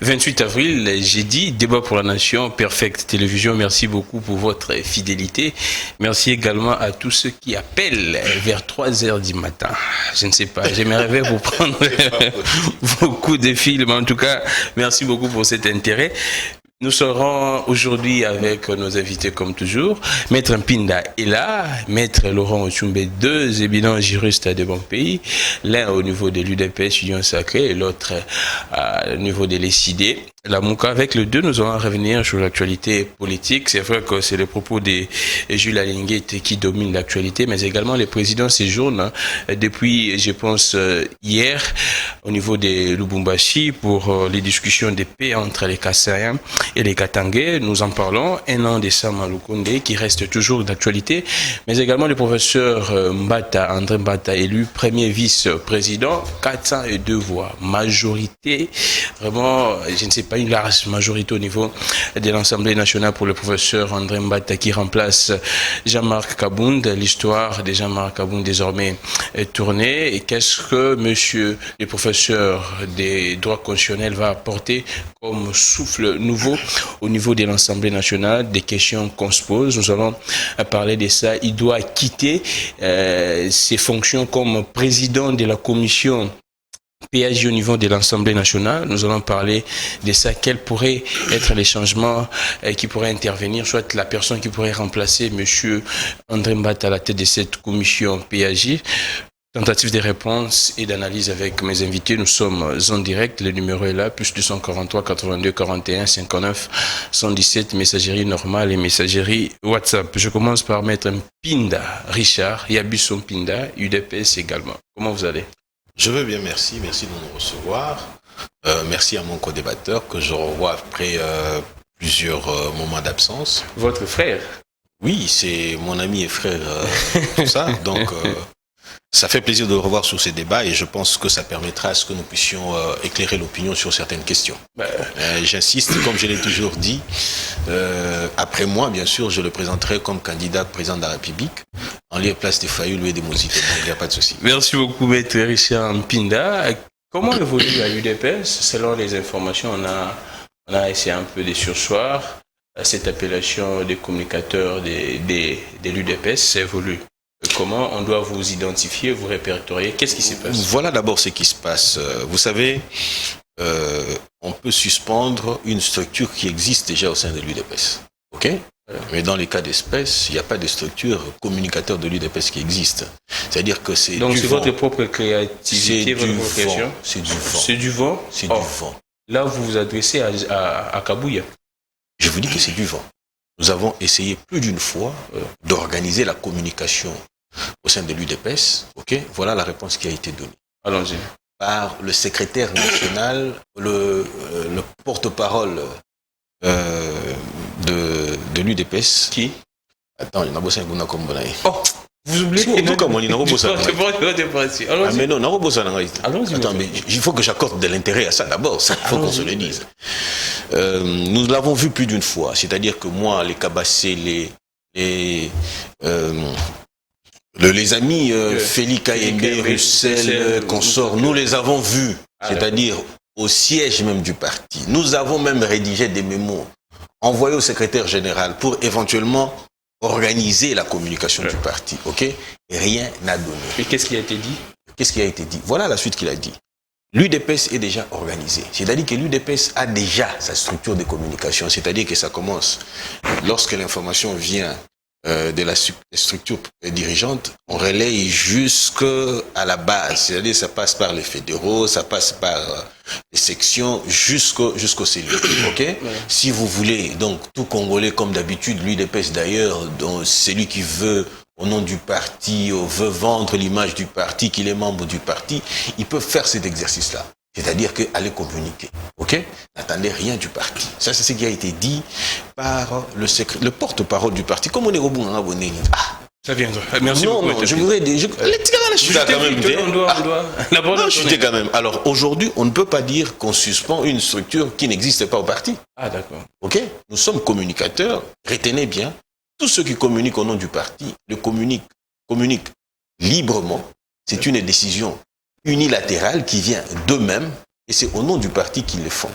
28 avril, j'ai dit débat pour la nation, Perfect Télévision. Merci beaucoup pour votre fidélité. Merci également à tous ceux qui appellent vers 3 heures du matin. Je ne sais pas, j'aimerais vous prendre beaucoup de fils, mais en tout cas, merci beaucoup pour cet intérêt. Nous serons aujourd'hui avec nos invités comme toujours. Maître Mpinda est là, Maître Laurent Ochumbe, deux éminents juristes de bon pays, l'un au niveau de l'UDPS, Union Sacrée, et l'autre au niveau de l'ECD. La Mouka, avec les deux, nous allons revenir sur l'actualité politique. C'est vrai que c'est le propos de Jules Alinguet qui domine l'actualité, mais également les présidents séjournent depuis, je pense, hier, au niveau de Lubumbashi pour les discussions de paix entre les Kassaïens et les Katangais. Nous en parlons. Un an de Sama Lukonde qui reste toujours d'actualité, mais également le professeur Mbata, André Mbata, élu premier vice-président, 402 voix, majorité, vraiment, je ne sais pas, une large majorité au niveau de l'Assemblée nationale pour le professeur André Mbata qui remplace Jean-Marc Kabound. L'histoire de Jean-Marc Kabound désormais est tournée. Et qu'est-ce que monsieur le professeur des droits constitutionnels va apporter comme souffle nouveau au niveau de l'Assemblée nationale? Des questions qu'on se pose. Nous allons parler de ça. Il doit quitter ses fonctions comme président de la commission PAJ au niveau de l'Assemblée nationale. Nous allons parler de ça. Quels pourraient être les changements qui pourraient intervenir, soit la personne qui pourrait remplacer monsieur André Mbata à la tête de cette commission PAJ. Tentative de réponse et d'analyse avec mes invités. Nous sommes en direct. Le numéro est là, plus 243 82 41 59 117, messagerie normale et messagerie WhatsApp. Je commence par mettre Mpinda Richard, Yabuso Mpinda, UDPS également. Comment vous allez? Je veux bien, merci. Merci de nous recevoir. Merci à mon co-débatteur que je revois après plusieurs moments d'absence. Votre frère? Oui, c'est mon ami et frère, tout ça. Donc, ça fait plaisir de le revoir sur ces débats et je pense que ça permettra à ce que nous puissions éclairer l'opinion sur certaines questions. J'insiste, comme je l'ai toujours dit, après moi, bien sûr, je le présenterai comme candidat président de la République en lieu et place des Fayoulou et des Mozito. Donc, il n'y a pas de souci. Merci beaucoup, Maître Richard Mpinda. Comment évolue la UDPS? Selon les informations, on a essayé un peu de sursoir. Cette appellation des communicateurs de l'UDPS évolue. Comment on doit vous identifier, vous répertorier? Qu'est-ce qui se passe? Voilà d'abord ce qui se passe. Vous savez, on peut suspendre une structure qui existe déjà au sein de l'UDPS. OK? Mais dans les cas d'espèce, il n'y a pas de structure communicateur de l'UDPS qui existe. C'est-à-dire que c'est donc du c'est vent. votre propre créativité, votre vocation? C'est du vent. C'est du vent? C'est du vent. Là, vous vous adressez à Kabouya. Je vous dis que c'est du vent. Nous avons essayé plus d'une fois d'organiser la communication au sein de l'UDPS. OK? Voilà la réponse qui a été donnée. Allons-y. Par le secrétaire national, le porte-parole de l'UDPS. Qui? Attends, il y en a bossé un comme Oh, vous oubliez? tout comme on dit, ah, mais non, allons-y. Attends, mais il faut que j'accorde de l'intérêt à ça d'abord. Il faut qu'on se le dise. Nous l'avons vu plus d'une fois. C'est-à-dire que moi, les Kabassé, les amis Félix Kayembe, Russell, consorts, nous les avons vus. C'est-à-dire au siège même du parti. Nous avons même rédigé des mémos envoyés au secrétaire général pour éventuellement organiser la communication du parti. OK? Et rien n'a donné. Et qu'est-ce qui a été dit? Qu'est-ce qui a été dit? Voilà la suite qu'il a dit. L'UDPS est déjà organisée. C'est-à-dire que l'UDPS a déjà sa structure de communication. C'est-à-dire que ça commence lorsque l'information vient de la structure dirigeante, on relaye jusqu'à la base. C'est-à-dire que ça passe par les fédéraux, ça passe par les sections jusqu'aux cellules. OK? Ouais. Si vous voulez, donc tout Congolais comme d'habitude, l'UDPS d'ailleurs, celui qui veut au nom du parti, veut vendre l'image du parti, qu'il est membre du parti, ils peuvent faire cet exercice-là. C'est-à-dire qu'aller communiquer. OK? N'attendez rien du parti. Ça, c'est ce qui a été dit par le porte-parole du parti. Comme on est au bout, on a abonné. Ah! Ça viendra. Merci non, beaucoup. Non, je voudrais dire. Je suis quand même. Alors, aujourd'hui, on ne peut pas dire qu'on suspend une structure qui n'existe pas au parti. Ah, d'accord. OK? Nous sommes communicateurs. Retenez bien. Tous ceux qui communiquent au nom du parti le communiquent librement. C'est une décision unilatérale qui vient d'eux-mêmes et c'est au nom du parti qu'ils le font.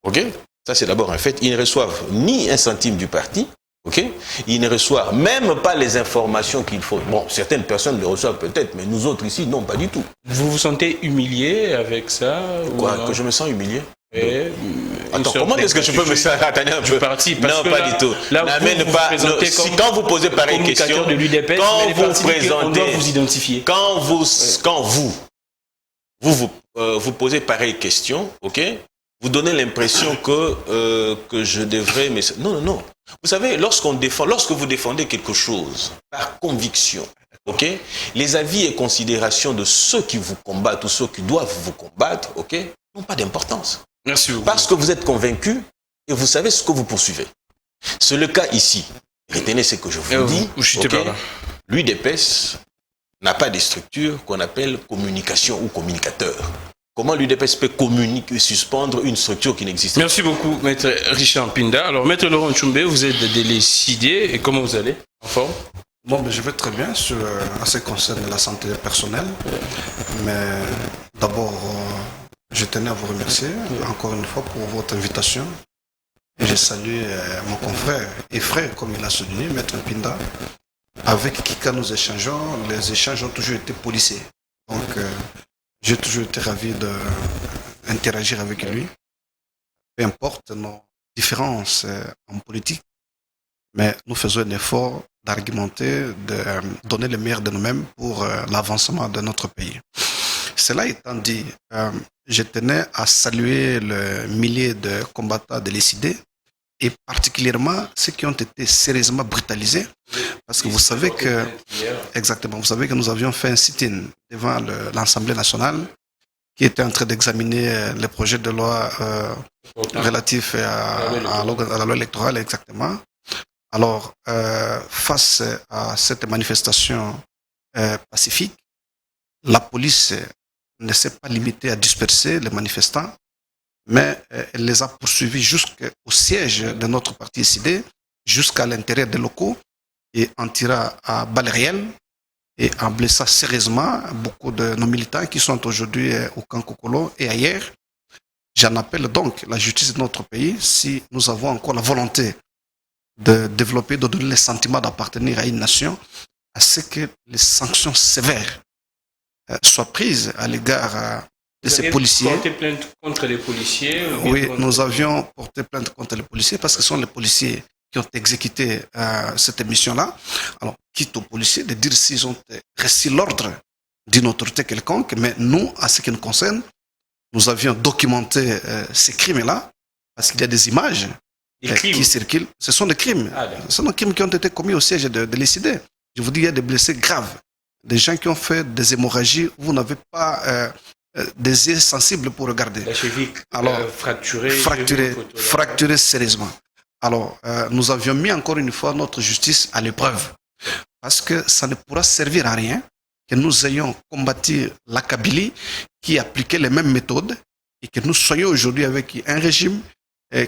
Ok? Ça, c'est d'abord un fait. Ils ne reçoivent ni un centime du parti. Ok? Ils ne reçoivent même pas les informations qu'il faut. Bon, certaines personnes le reçoivent peut-être, mais nous autres ici, non, pas du tout. Vous vous sentez humilié avec ça? Quoi? Que je me sens humilié? Attends, sorte comment est-ce que je peux me sentir un peu parti, parce non, que pas là, du tout. Là, N'amène vous pas. vous présentez Si, comme quand vous posez pareille question, de l'UDPS, quand vous présentez, on doit vous identifier. Quand vous posez pareille question, ok, vous donnez l'impression que je devrais. Mais non, non, non. Vous savez, lorsque vous défendez quelque chose par conviction, ok, les avis et considérations de ceux qui vous combattent ou ceux qui doivent vous combattre, ok, n'ont pas d'importance. Merci beaucoup. Parce que vous êtes convaincu et vous savez ce que vous poursuivez. C'est le cas ici. Retenez ce que je vous dis. Okay? L'UDPS n'a pas de structure qu'on appelle communication ou communicateur. Comment l'UDPS peut communiquer, suspendre une structure qui n'existe pas? Merci beaucoup, Maître Richard Mpinda. Alors, Maître Laurent Tchumbe, vous êtes décidé et comment vous allez? En forme? Bon, je vais très bien en ce qui concerne la santé personnelle. Mais d'abord, je tenais à vous remercier encore une fois pour votre invitation. Et je salue mon confrère et frère, comme il a souligné, Maître Mpinda, avec qui quand nous échangeons, les échanges ont toujours été policiers. Donc, j'ai toujours été ravi d'interagir avec lui. Peu importe nos différences en politique, mais nous faisons un effort d'argumenter, de donner le meilleur de nous-mêmes pour l'avancement de notre pays. Cela étant dit, je tenais à saluer le millier de combattants de l'ECD et particulièrement ceux qui ont été sérieusement brutalisés, parce que vous savez que, exactement, vous savez que nous avions fait un sit-in devant l'Assemblée nationale qui était en train d'examiner le projet de loi relatif à la loi électorale, exactement. Alors, face à cette manifestation pacifique, la police ne s'est pas limitée à disperser les manifestants, mais elle les a poursuivis jusqu'au siège de notre parti SID, jusqu'à l'intérieur des locaux, et en tirant à balles réelles et en blessant sérieusement beaucoup de nos militants qui sont aujourd'hui au camp Kokolo et ailleurs. J'en appelle donc la justice de notre pays, si nous avons encore la volonté de développer, de donner le sentiment d'appartenir à une nation, à ce que les sanctions sévères soient prises à l'égard de ces policiers. Vous avez porté plainte contre les policiers? Oui, nous avions porté plainte contre les policiers parce que ce sont les policiers qui ont exécuté cette mission-là. Alors, quitte aux policiers de dire s'ils ont reçu l'ordre d'une autorité quelconque, mais nous, à ce qui nous concerne, nous avions documenté ces crimes-là parce qu'il y a des images qui circulent. Ce sont des crimes. Ce sont des crimes qui ont été commis au siège de l'ECD. Je vous dis, il y a des blessés graves. Des gens qui ont fait des hémorragies où vous n'avez pas des yeux sensibles pour regarder. La cheville fracturée sérieusement. Alors, nous avions mis encore une fois notre justice à l'épreuve. Parce que ça ne pourra servir à rien que nous ayons combattu la Kabylie qui appliquait les mêmes méthodes et que nous soyons aujourd'hui avec un régime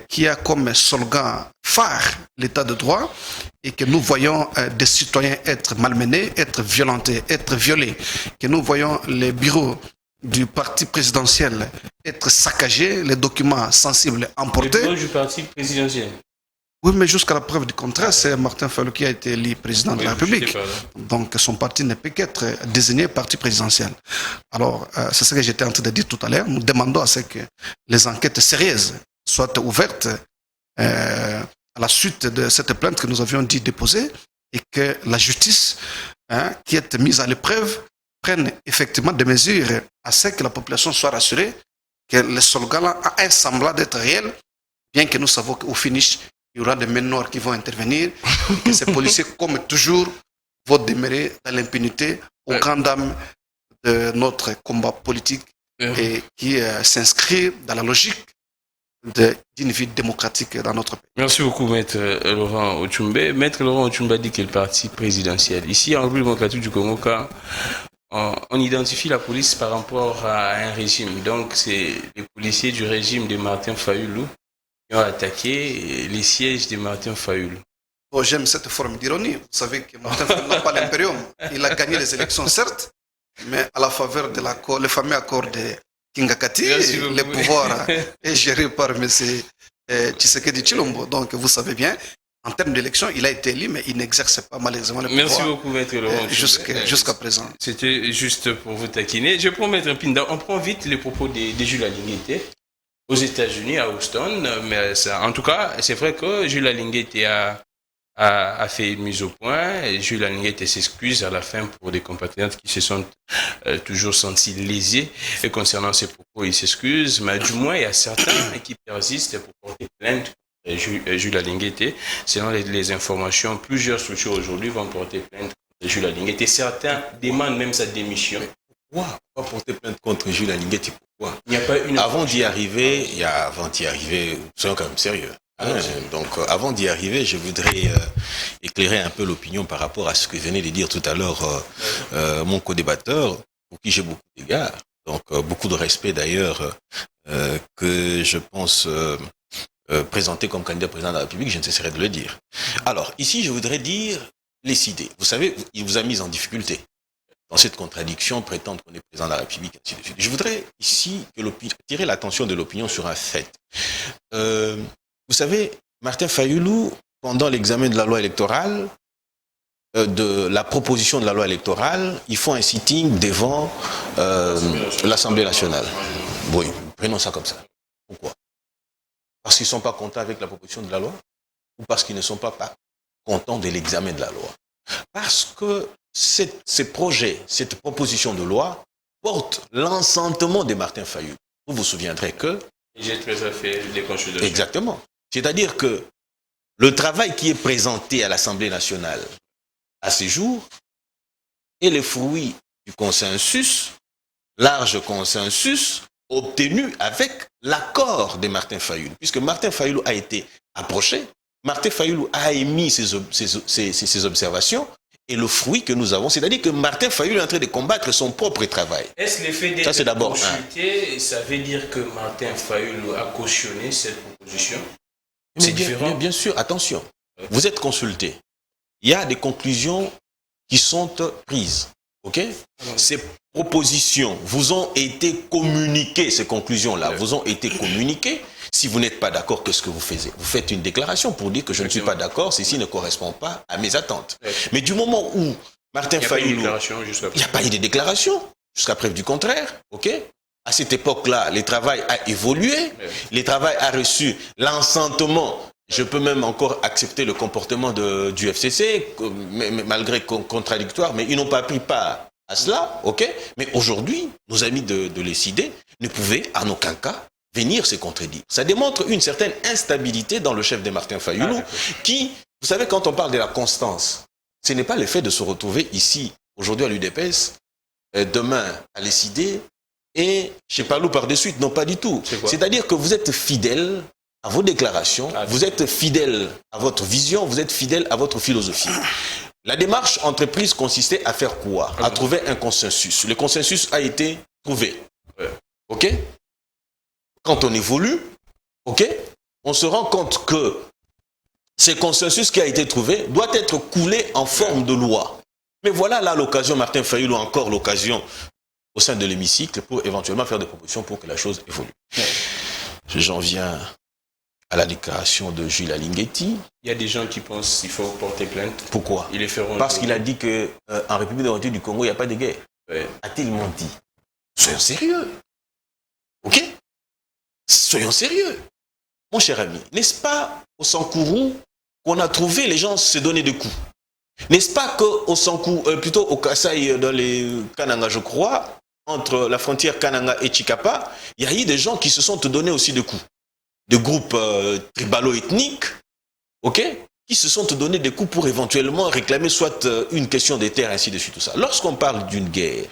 qui a comme slogan phare l'état de droit et que nous voyons des citoyens être malmenés, être violentés, être violés, que nous voyons les bureaux du parti présidentiel être saccagés, les documents sensibles emportés. Les bureaux du parti présidentiel? Oui, mais jusqu'à la preuve du contraire, c'est Martin Fayulu qui a été élu président de la République. Donc son parti ne peut qu'être désigné parti présidentiel. Alors, c'est ce que j'étais en train de dire tout à l'heure. Nous demandons à ce que les enquêtes sérieuses soient ouvertes à la suite de cette plainte que nous avions dit déposer et que la justice, qui est mise à l'épreuve, prenne effectivement des mesures à ce que la population soit rassurée que le slogan-là a un semblant d'être réel, bien que nous savons qu'au finish, il y aura des meneurs qui vont intervenir, que ces policiers, comme toujours, vont demeurer dans l'impunité aux grandes dames de notre combat politique et qui s'inscrit dans la logique d'une vie démocratique dans notre pays. Merci beaucoup, Maître Laurent Otchumbe. Maître Laurent Otchumbe dit que le parti présidentiel. Ici, en République démocratique du Congo, on identifie la police par rapport à un régime. Donc, c'est les policiers du régime de Martin Fayulu qui ont attaqué les sièges de Martin Fayulu. Bon, j'aime cette forme d'ironie. Vous savez que Martin Fayulu n'a pas l'impérium. Il a gagné les élections, certes, mais à la faveur de le fameux accord de Kingakati, le pouvoir est géré par M. Tshisekedi Tshilombo. Donc, vous savez bien, en termes d'élection, il a été élu, mais il n'exerce pas malheureusement le pouvoir. Merci beaucoup, Maître Laurent. Jusqu'à présent. C'était juste pour vous taquiner. Je prends Maître Pinda. On prend vite les propos de Jules Alinguete aux États-Unis, à Houston. Mais ça, en tout cas, c'est vrai que Jules Alinguete a fait une mise au point. Et Jules Alinguete s'excuse à la fin pour des compatriotes qui se sont toujours sentis lésés. Et concernant ses propos, il s'excuse. Mais du moins, il y a certains qui persistent pour porter plainte. Jules Alinguete. Selon les informations, plusieurs structures aujourd'hui vont porter plainte contre Jules Alinguete. Certains demandent même sa démission. Mais pourquoi porter plainte contre Jules Alinguete? Pourquoi? Il n'y a pas une... Avant d'y arriver, soyons quand même sérieux. Donc, avant d'y arriver, je voudrais éclairer un peu l'opinion par rapport à ce que venait de dire tout à l'heure mon co-débatteur, pour qui j'ai beaucoup d'égards. Donc, beaucoup de respect d'ailleurs, que je pense... présenté comme candidat président de la République, je ne cesserai de le dire. Alors, ici, je voudrais dire les idées. Vous savez, il vous a mis en difficulté dans cette contradiction, prétendre qu'on est président de la République, ainsi de suite. Je voudrais ici attirer l'attention de l'opinion sur un fait. Vous savez, Martin Fayulu, pendant l'examen de la loi électorale, de la proposition de la loi électorale, ils font un sitting devant l'Assemblée nationale. Oui, prenons ça comme ça. Pourquoi? Parce qu'ils ne sont pas contents avec la proposition de la loi ou parce qu'ils ne sont pas contents de l'examen de la loi? Parce que ces projets, cette proposition de loi porte l'enchantement de Martin Fayulu. Vous vous souviendrez que... J'ai très fait des consultations. Exactement. C'est-à-dire que le travail qui est présenté à l'Assemblée nationale à ce jour est le fruit du consensus, large consensus, obtenu avec l'accord de Martin Fayulu. Puisque Martin Fayulu a été approché, Martin Fayulu a émis ses observations, et le fruit que nous avons, c'est-à-dire que Martin Fayulu est en train de combattre son propre travail. Est-ce l'effet d'être consulté, ça veut dire que Martin Fayulu a cautionné cette proposition? C'est différent. Bien sûr, attention, vous êtes consulté. Il y a des conclusions qui sont prises. Ok? Ces propositions vous ont été communiquées, ces conclusions-là vous ont été communiquées. Si vous n'êtes pas d'accord, qu'est-ce que vous faites? Vous faites une déclaration pour dire que je ne suis pas d'accord, ceci ne correspond pas à mes attentes. Mais du moment où Martin Fayulu... Il n'y a pas eu de déclaration, jusqu'à preuve du contraire. Ok? À cette époque-là, le travail a évolué, le travail a reçu l'enchantement. Je peux même encore accepter le comportement du FCC, malgré contradictoire, mais ils n'ont pas pris part à cela, ok? Mais aujourd'hui, nos amis de l'ECD ne pouvaient en aucun cas venir se contredire. Ça démontre une certaine instabilité dans le chef de Martin Fayulu, qui, vous savez, quand on parle de la constance, ce n'est pas le fait de se retrouver ici, aujourd'hui à l'UDPS, demain à l'ECD, et chez Palou par de suite, non pas du tout. C'est-à-dire que vous êtes fidèle à vos déclarations, vous êtes fidèle à votre vision, vous êtes fidèle à votre philosophie. La démarche entreprise consistait à faire quoi? À trouver un consensus. Le consensus a été trouvé. Ok? Quand on évolue, ok, on se rend compte que ce consensus qui a été trouvé doit être coulé en forme de loi. Mais voilà là l'occasion, Martin Fayulu a encore l'occasion au sein de l'hémicycle pour éventuellement faire des propositions pour que la chose évolue. J'en viens à la déclaration de Jules Alinguete. Il y a des gens qui pensent qu'il faut porter plainte. Pourquoi? Parce qu'il a dit qu'en République démocratique du Congo, il n'y a pas de guerre. A-t-il menti? Soyons sérieux. Ok? Soyons sérieux. Mon cher ami, n'est-ce pas au Sankourou qu'on a trouvé les gens se donner des coups? N'est-ce pas qu'au Sankourou, plutôt au Kasaï, dans les Kananga, je crois, entre la frontière Kananga et Chikapa, il y a eu des gens qui se sont donnés aussi des coups. Des groupes tribalo-ethniques, ok, qui se sont donnés des coups pour éventuellement réclamer soit une question des terres, ainsi de suite, tout ça. Lorsqu'on parle d'une guerre,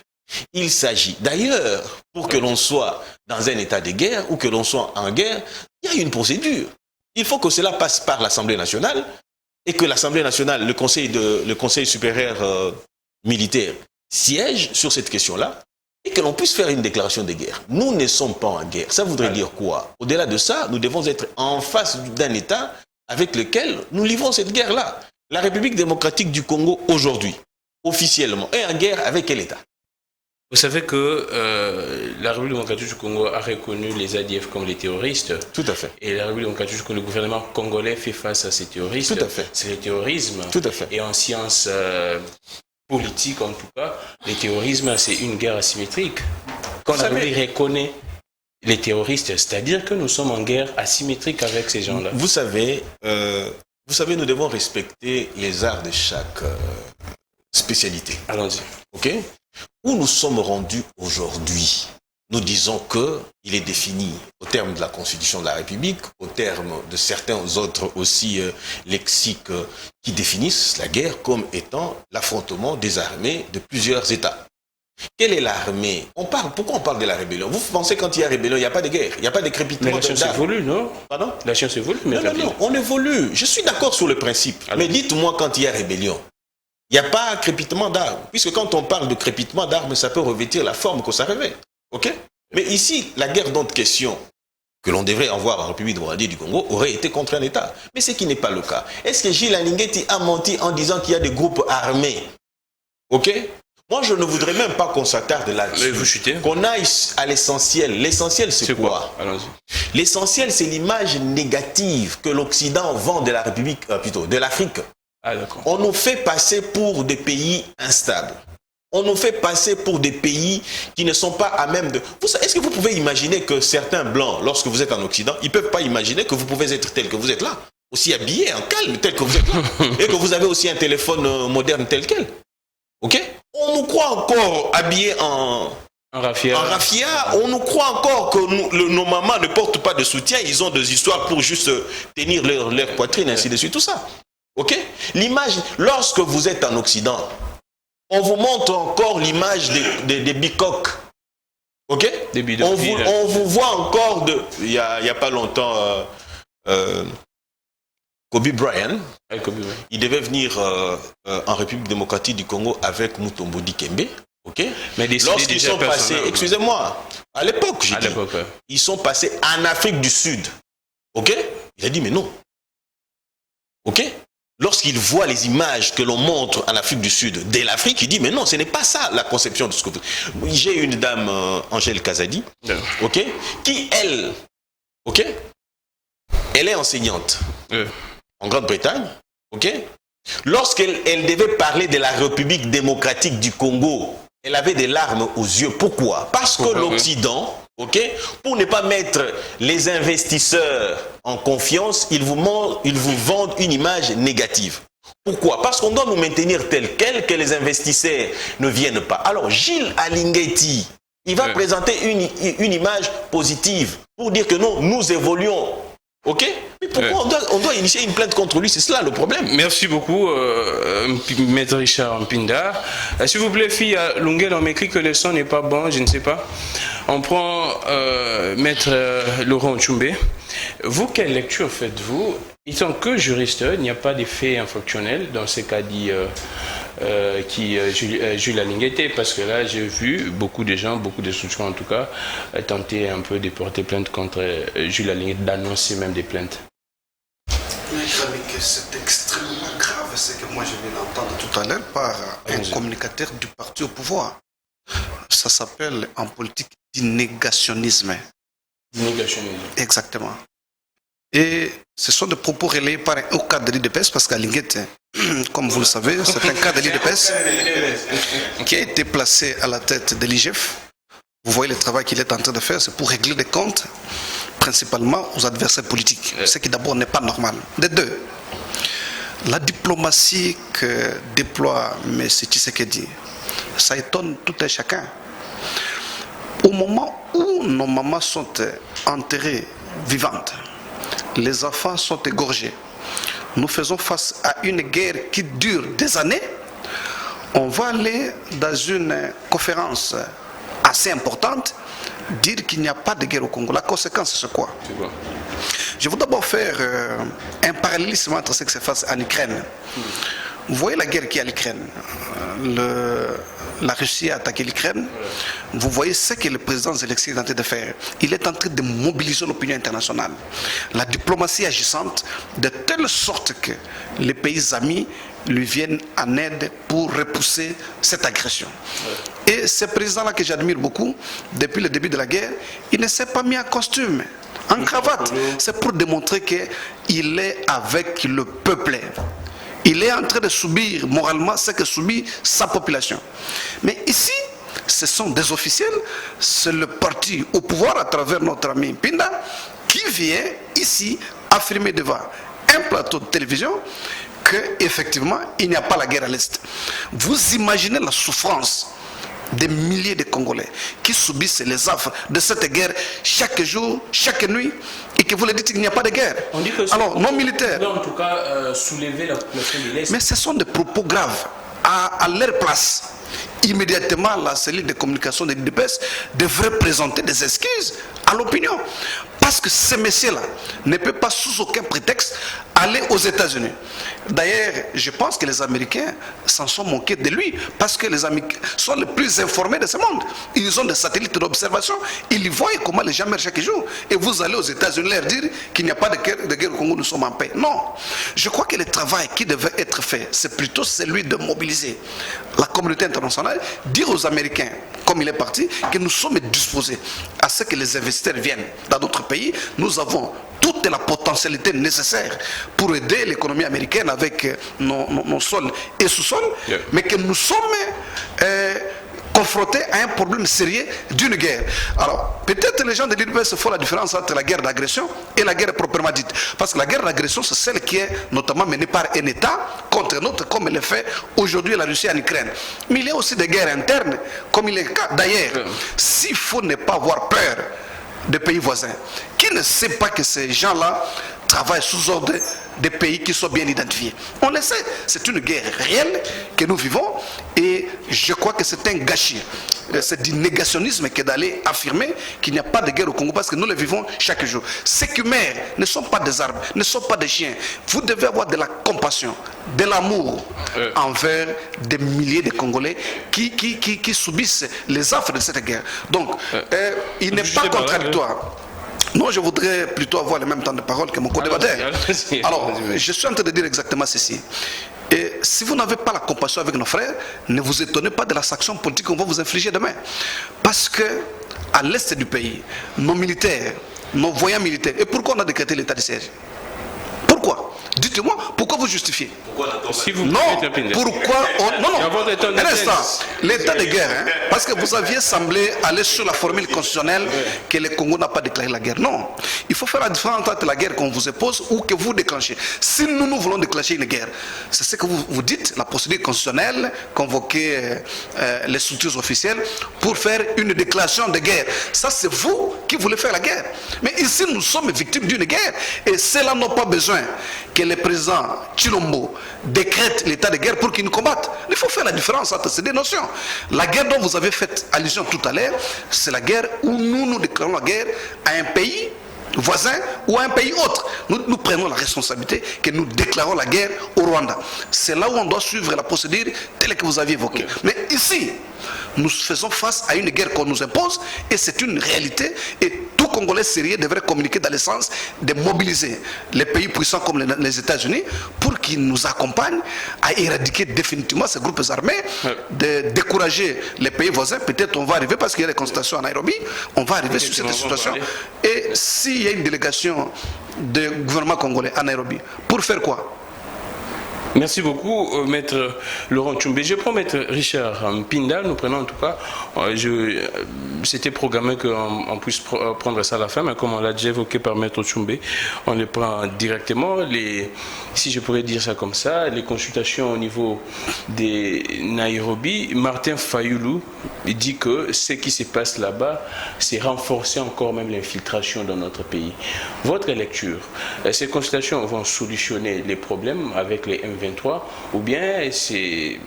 il s'agit, d'ailleurs, pour que l'on soit dans un état de guerre ou que l'on soit en guerre, il y a une procédure. Il faut que cela passe par l'Assemblée nationale et que l'Assemblée nationale, le Conseil supérieur militaire, siège sur cette question-là et que l'on puisse faire une déclaration de guerre. Nous ne sommes pas en guerre. Ça voudrait dire quoi? Au-delà de ça, nous devons être en face d'un État avec lequel nous livrons cette guerre-là. La République démocratique du Congo, aujourd'hui, officiellement, est en guerre avec quel État? Vous savez que la République démocratique du Congo a reconnu les ADF comme les terroristes. Tout à fait. Et la République démocratique du Congo, le gouvernement congolais fait face à ces terroristes. Tout à fait. C'est le terrorisme. Tout à fait. Et en sciences politiques, en tout cas, le terrorisme, c'est une guerre asymétrique. Quand la République reconnaît les terroristes, c'est-à-dire que nous sommes en guerre asymétrique avec ces gens-là. Vous savez, nous devons respecter les arts de chaque spécialité. Allons-y. Ok? Où nous sommes rendus aujourd'hui, nous disons qu'il est défini au terme de la Constitution de la République, au terme de certains autres aussi lexiques qui définissent la guerre comme étant l'affrontement des armées de plusieurs États. Quelle est l'armée? Pourquoi on parle de la rébellion? Vous pensez quand il y a rébellion, il n'y a pas de guerre, il n'y a pas de crépitement de d'armes. Mais la science évolue, non? Pardon? La science évolue, mais non, on évolue. Je suis d'accord sur le principe. Alors, mais dites-moi quand il y a rébellion. Il n'y a pas crépitement d'armes. Puisque quand on parle de crépitement d'armes, ça peut revêtir la forme que ça revêt. Ok? Mais ici, la guerre dont question, que l'on devrait avoir en République démocratique du Congo, aurait été contre un État. Mais ce qui n'est pas le cas. Est-ce que Gilles Alinguetti a menti en disant qu'il y a des groupes armés? Ok? Moi, je ne voudrais même pas qu'on s'attarde là-dessus. Qu'on aille à l'essentiel. L'essentiel, c'est quoi? Allons-y. L'essentiel, c'est l'image négative que l'Occident vend de la République, plutôt, de l'Afrique. Ah, d'accord. On nous fait passer pour des pays instables. On nous fait passer pour des pays qui ne sont pas à même de... Est-ce que vous pouvez imaginer que certains Blancs, lorsque vous êtes en Occident, ils ne peuvent pas imaginer que vous pouvez être tel que vous êtes là, aussi habillé, en calme, tel que vous êtes là, et que vous avez aussi un téléphone moderne tel quel. Ok? On nous croit encore habillés en raffia. On nous croit encore que nos mamans ne portent pas de soutien, ils ont des histoires pour juste tenir leur poitrine, ainsi de suite, tout ça. Ok? L'image, lorsque vous êtes en Occident, on vous montre encore l'image des bicoques. Ok? On vous voit encore il y a pas longtemps, Kobe Bryant. Il devait venir en République démocratique du Congo avec Mutombo Dikembe. Ok? Mais lorsqu'ils sont passés, excusez-moi, à l'époque, ils sont passés en Afrique du Sud. Ok? Il a dit mais non. Ok? Lorsqu'il voit les images que l'on montre en Afrique du Sud de l'Afrique, il dit mais non, ce n'est pas ça la conception de ce que vous... J'ai une dame, Angèle Kazadi, ok, qui elle, ok, elle est enseignante en Grande-Bretagne, ok. Lorsqu'elle devait parler de la République démocratique du Congo, elle avait des larmes aux yeux. Pourquoi? Parce que l'Occident, ok, pour ne pas mettre les investisseurs en confiance, ils vous vendent une image négative. Pourquoi? Parce qu'on doit nous maintenir tel quel, que les investisseurs ne viennent pas. Alors Gilles Alinguetti, il va présenter une image positive pour dire que non, nous évoluons. Ok? Mais pourquoi on doit initier une plainte contre lui? C'est cela le problème. Merci beaucoup, Maître Richard Mpinda. S'il vous plaît, fille à Lungel, on m'écrit que le son n'est pas bon, je ne sais pas. On prend Maître Laurent Tchoumbé. Vous, quelle lecture faites-vous? Étant que juriste, il n'y a pas d'effet infractionnel dans ce qu'a dit Jules Alinguetti, parce que là, j'ai vu beaucoup de gens, beaucoup de structures en tout cas, tenter un peu de porter plainte contre Jules Alinguetti, d'annoncer même des plaintes. C'est extrêmement grave ce que moi je viens d'entendre tout à l'heure par un communicateur du parti au pouvoir. Ça s'appelle en politique du négationnisme. Négationnisme. Exactement. Et ce sont des propos relayés par un haut cadre de l'IDPS, parce qu'Alinguetti, comme vous le savez, c'est un cadre de l'IDPS qui a été placé à la tête de l'IGF. Vous voyez le travail qu'il est en train de faire, c'est pour régler des comptes, principalement aux adversaires politiques, ce qui d'abord n'est pas normal. De deux, la diplomatie que déploie M. Tshisekedi, ça étonne tout un chacun. Au moment où nos mamans sont enterrées vivantes, les enfants sont égorgés, nous faisons face à une guerre qui dure des années, on va aller dans une conférence assez importante, dire qu'il n'y a pas de guerre au Congo. La conséquence, c'est quoi? Je veux d'abord faire un parallélisme entre ce qui se passe en Ukraine. Vous voyez la guerre qui est à l'Ukraine. La Russie a attaqué l'Ukraine. Vous voyez ce que le président Zelensky est en train de faire. Il est en train de mobiliser l'opinion internationale. La diplomatie agissante, de telle sorte que les pays amis lui viennent en aide pour repousser cette agression. Et ce président-là que j'admire beaucoup, depuis le début de la guerre, il ne s'est pas mis en costume, en cravate. C'est pour démontrer qu'il est avec le peuple. Il est en train de subir moralement ce que subit sa population. Mais ici, ce sont des officiels, c'est le parti au pouvoir à travers notre ami Pinda qui vient ici affirmer devant un plateau de télévision qu'effectivement, il n'y a pas la guerre à l'Est. Vous imaginez la souffrance des milliers de Congolais qui subissent les affres de cette guerre chaque jour, chaque nuit, et que vous le dites qu'il n'y a pas de guerre. On dit que alors, non militaires. En tout cas, soulever la population de l'Est. Mais ce sont des propos graves. À leur place, immédiatement, la cellule de communication de l'UDPS devrait présenter des excuses à l'opinion. Parce que ce messieurs-là ne peut pas, sous aucun prétexte, aller aux États-Unis. D'ailleurs, je pense que les Américains s'en sont moqués de lui, parce que les Américains sont les plus informés de ce monde. Ils ont des satellites d'observation, ils voient comment les gens meurent chaque jour. Et vous allez aux États-Unis leur dire qu'il n'y a pas de guerre au Congo, nous sommes en paix. Non. Je crois que le travail qui devait être fait, c'est plutôt celui de mobiliser la communauté internationale, dire aux Américains, comme il est parti, que nous sommes disposés à ce que les investisseurs viennent dans d'autres pays. Nous avons toute la potentialité nécessaire pour aider l'économie américaine avec nos sols et sous-sols, mais que nous sommes confrontés à un problème sérieux d'une guerre. Alors, peut-être les gens de l'UDPS font la différence entre la guerre d'agression et la guerre proprement dite. Parce que la guerre d'agression, c'est celle qui est notamment menée par un État contre un autre, comme le fait aujourd'hui la Russie en Ukraine. Mais il y a aussi des guerres internes, comme il est le cas. D'ailleurs, s'il faut ne pas avoir peur des pays voisins, qui ne sait pas que ces gens-là travaillent sous ordre des pays qui sont bien identifiés. On le sait, c'est une guerre réelle que nous vivons et je crois que c'est un gâchis. C'est du négationnisme que d'aller affirmer qu'il n'y a pas de guerre au Congo parce que nous le vivons chaque jour. Ces qui meurent ne sont pas des arbres, ne sont pas des chiens. Vous devez avoir de la compassion, de l'amour envers des milliers de Congolais qui subissent les affres de cette guerre. Donc, il n'est pas contradictoire. Non, je voudrais plutôt avoir le même temps de parole que mon co-débatteur. Alors, je suis en train de dire exactement ceci. Et si vous n'avez pas la compassion avec nos frères, ne vous étonnez pas de la sanction politique qu'on va vous infliger demain. Parce que, à l'est du pays, nos militaires, nos voyants militaires, et pourquoi on a décrété l'état de siège? Pourquoi? Dites-moi, pourquoi vous justifiez? Si vous non, pourquoi on... Non, non, un instant, l'état de guerre, hein, parce que vous aviez semblé aller sur la formule constitutionnelle que le Congo n'a pas déclaré la guerre. Non, il faut faire la différence entre la guerre qu'on vous impose ou que vous déclenchez. Si nous voulons déclencher une guerre, c'est ce que vous dites, la procédure constitutionnelle, convoquer les structures officielles pour faire une déclaration de guerre. Ça, c'est vous qui voulez faire la guerre. Mais ici, nous sommes victimes d'une guerre et cela n'a pas besoin que le président Chilombo décrète l'état de guerre pour qu'il nous combatte. Il faut faire la différence entre ces deux notions. La guerre dont vous avez fait allusion tout à l'heure, c'est la guerre où nous déclarons la guerre à un pays voisin ou à un pays autre. Nous prenons la responsabilité que nous déclarons la guerre au Rwanda. C'est là où on doit suivre la procédure telle que vous aviez évoquée. Mais ici, nous faisons face à une guerre qu'on nous impose et c'est une réalité et tout Congolais sérieux devrait communiquer dans le sens de mobiliser les pays puissants comme les États-Unis pour qu'ils nous accompagnent à éradiquer définitivement ces groupes armés, de décourager les pays voisins. Peut-être on va arriver, parce qu'il y a des consultations à Nairobi, on va arriver sur cette situation. Et s'il y a une délégation du gouvernement congolais à Nairobi, pour faire quoi? Merci beaucoup, Maître Laurent Tchoumbé. Je prends Maître Richard Pinda. Nous prenons en tout cas, c'était programmé qu'on puisse prendre ça à la fin, mais comme on l'a déjà évoqué par Maître Tchoumbé, on le prend directement. Si je pourrais dire ça comme ça, les consultations au niveau des Nairobi, Martin Fayoulou dit que ce qui se passe là-bas, c'est renforcer encore même l'infiltration dans notre pays. Votre lecture, ces consultations vont solutionner les problèmes avec les M23 ou bien c'est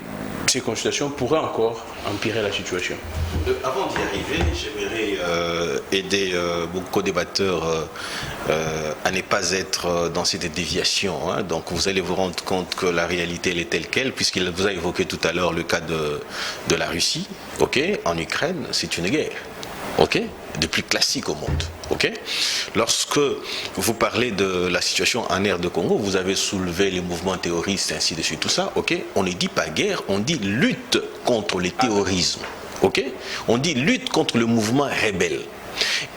ces consultations pourraient encore empirer la situation. Avant d'y arriver, j'aimerais aider beaucoup co-débatteurs à ne pas être dans cette déviation. Hein. Donc vous allez vous rendre compte que la réalité elle est telle qu'elle, puisqu'il vous a évoqué tout à l'heure le cas de la Russie. En Ukraine, c'est une guerre. De plus classique au monde. Lorsque vous parlez de la situation en aire de Congo, vous avez soulevé les mouvements terroristes, ainsi de suite, tout ça. On ne dit pas guerre, on dit lutte contre les terrorismes. On dit lutte contre le mouvement rebelle.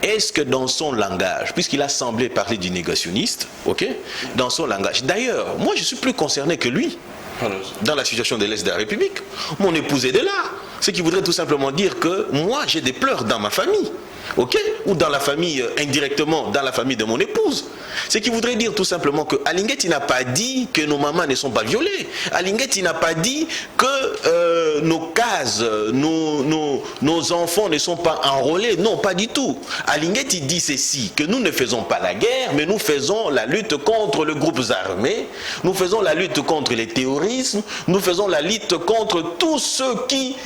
Est-ce que dans son langage, puisqu'il a semblé parler du négationniste, dans son langage, d'ailleurs, moi je suis plus concerné que lui dans la situation de l'Est de la République. Mon épouse est de là. Ce qui voudrait tout simplement dire que moi j'ai des pleurs dans ma famille. Ou dans la famille, indirectement, dans la famille de mon épouse. Ce qui voudrait dire tout simplement que Alinguetti n'a pas dit que nos mamans ne sont pas violées. Alinguetti n'a pas dit que nos cases, nos enfants ne sont pas enrôlés. Non, pas du tout. Alinguetti dit ceci, que nous ne faisons pas la guerre, mais nous faisons la lutte contre les groupes armés, nous faisons la lutte contre les terrorismes, nous faisons la lutte contre tous ceux qui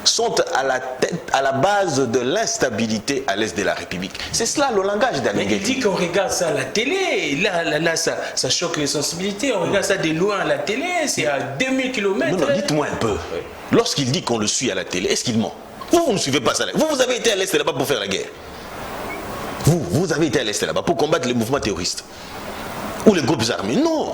sont à la base de l'instabilité à l'est de la République. C'est cela le langage d'Alinguetti. Il dit qu'on regarde ça à la télé, là ça choque les sensibilités, on regarde ça de loin à la télé, c'est à 2000 km. Non, dites-moi un peu. Lorsqu'il dit qu'on le suit à la télé, est-ce qu'il ment? Vous ne suivez pas ça. Vous avez été à l'est là-bas pour faire la guerre. Vous avez été à l'est là-bas pour combattre les mouvements terroristes ou les groupes armés. Non.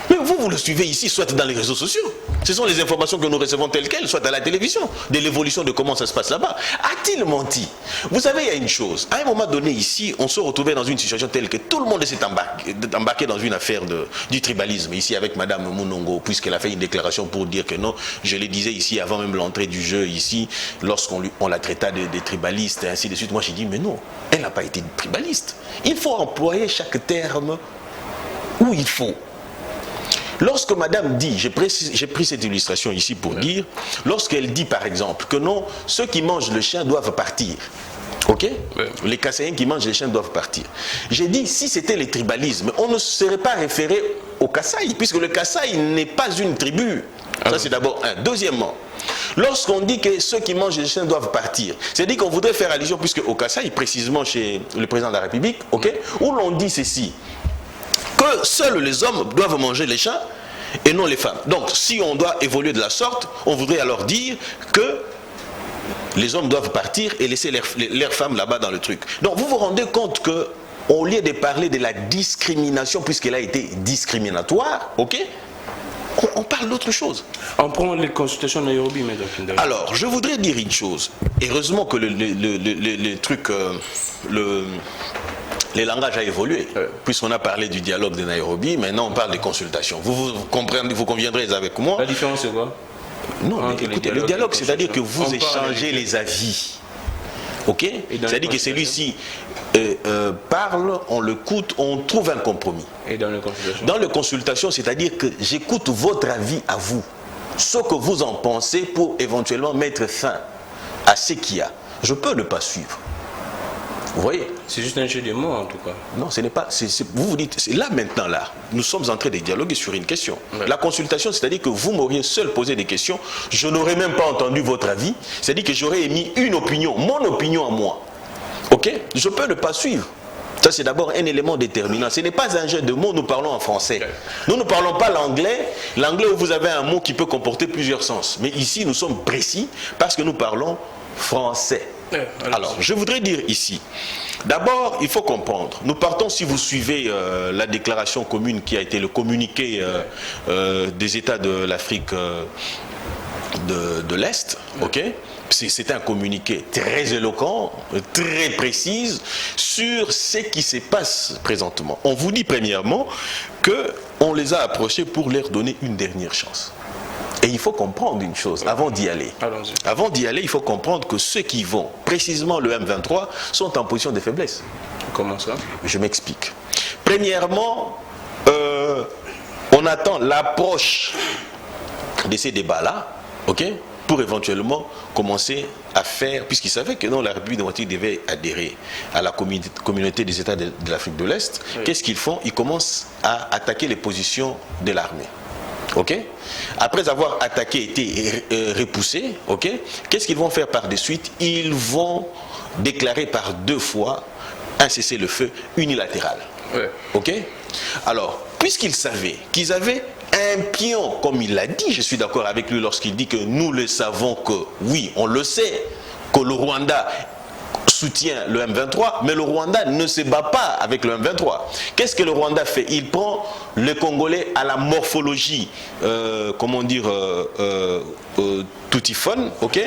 Mais vous le suivez ici, soit dans les réseaux sociaux. Ce sont les informations que nous recevons telles quelles, soit à la télévision, de l'évolution de comment ça se passe là-bas. A-t-il menti? Vous savez, il y a une chose. À un moment donné, ici, on se retrouvait dans une situation telle que tout le monde s'est embarqué dans une affaire du tribalisme. Ici, avec Madame Mounongo, puisqu'elle a fait une déclaration pour dire que non, je le disais ici, avant même l'entrée du jeu, ici, lorsqu'on la traita de tribaliste, et ainsi de suite. Moi, j'ai dit, mais non, elle n'a pas été tribaliste. Il faut employer chaque terme où il faut. Lorsque madame dit, j'ai pris cette illustration ici pour dire, lorsqu'elle dit par exemple que non, ceux qui mangent le chien doivent partir. Les Kassaïens qui mangent les chiens doivent partir. J'ai dit, si c'était le tribalisme, on ne serait pas référé au Kasaï, puisque le Kasaï n'est pas une tribu. Ça c'est d'abord un. Deuxièmement, lorsqu'on dit que ceux qui mangent les chiens doivent partir, c'est-à-dire qu'on voudrait faire allusion, puisque au Kasaï, précisément chez le président de la République, où l'on dit ceci, que seuls les hommes doivent manger les chiens et non les femmes. Donc, si on doit évoluer de la sorte, on voudrait alors dire que les hommes doivent partir et laisser leurs femmes là-bas dans le truc. Donc, vous vous rendez compte que, au lieu de parler de la discrimination, puisqu'elle a été discriminatoire, on parle d'autre chose. On prend les consultations de Nairobi, mesdames. Alors, je voudrais dire une chose. Heureusement que le truc... Le langage a évolué, puisqu'on a parlé du dialogue de Nairobi, maintenant on parle des consultations. Vous conviendrez avec moi. La différence c'est quoi? Non, mais écoutez, le dialogue, c'est-à-dire que vous échangez les avis. C'est-à-dire que celui-ci parle, on l'écoute, on trouve un compromis. Et dans les consultations? Dans les consultations, c'est-à-dire que j'écoute votre avis à vous, ce que vous en pensez pour éventuellement mettre fin à ce qu'il y a. Je peux ne pas suivre. Vous voyez? C'est juste un jeu de mots en tout cas. Non, ce n'est pas. Vous dites, là maintenant, là, nous sommes en train de dialoguer sur une question. La consultation, c'est-à-dire que vous m'auriez seul posé des questions, je n'aurais même pas entendu votre avis, c'est-à-dire que j'aurais émis une opinion, mon opinion à moi. Je peux ne pas suivre. Ça, c'est d'abord un élément déterminant. Ce n'est pas un jeu de mots, nous parlons en français. Nous ne parlons pas l'anglais. L'anglais où vous avez un mot qui peut comporter plusieurs sens. Mais ici, nous sommes précis parce que nous parlons français. Alors, je voudrais dire ici, d'abord, il faut comprendre, nous partons, si vous suivez la déclaration commune qui a été le communiqué des États de l'Afrique de l'Est, c'est un communiqué très éloquent, très précis sur ce qui se passe présentement. On vous dit premièrement qu'on les a approchés pour leur donner une dernière chance. Et il faut comprendre une chose, avant d'y aller. Avant d'y aller, il faut comprendre que ceux qui vont, précisément le M23, sont en position de faiblesse. Comment ça? Je m'explique. Premièrement, on attend l'approche de ces débats-là, pour éventuellement commencer à faire, puisqu'ils savaient que non, la République démocratique devait adhérer à la communauté des États de l'Afrique de l'Est. Qu'est-ce qu'ils font? Ils commencent à attaquer les positions de l'armée. Ok? Après avoir attaqué, été repoussé, ok? Qu'est-ce qu'ils vont faire par de suite? Ils vont déclarer par 2 fois un cessez-le-feu unilatéral. Ouais. Ok? Alors, puisqu'ils savaient qu'ils avaient un pion, comme il l'a dit, je suis d'accord avec lui lorsqu'il dit que nous le savons, que oui, on le sait, que le Rwanda soutient le M23, mais le Rwanda ne se bat pas avec le M23. Qu'est-ce que le Rwanda fait? Il prend le Congolais à la morphologie, comment dire, toutifone, ok?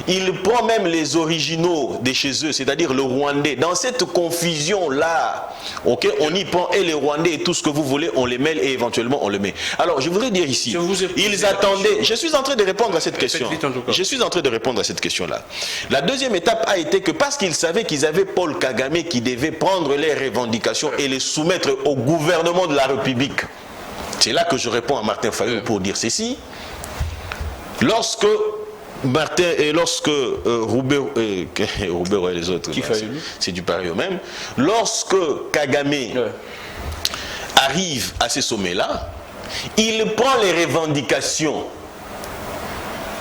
Il prend même les originaux de chez eux, c'est-à-dire le Rwandais. Dans cette confusion-là, ok, on y prend et les Rwandais et tout ce que vous voulez, on les mêle et éventuellement on le met. Alors, je voudrais dire ici, ils attendaient... Je suis en train de répondre à cette question. Je suis en train de répondre à cette question-là. La deuxième étape a été que parce qu'ils savaient qu'ils avaient Paul Kagame qui devait prendre les revendications et les soumettre au gouvernement de la République. C'est là que je réponds à Martin Fayulu pour dire ceci. Lorsque Martin et lorsque Roubero et les autres, c'est du pareil au même. Lorsque Kagame arrive à ces sommets-là, il prend les revendications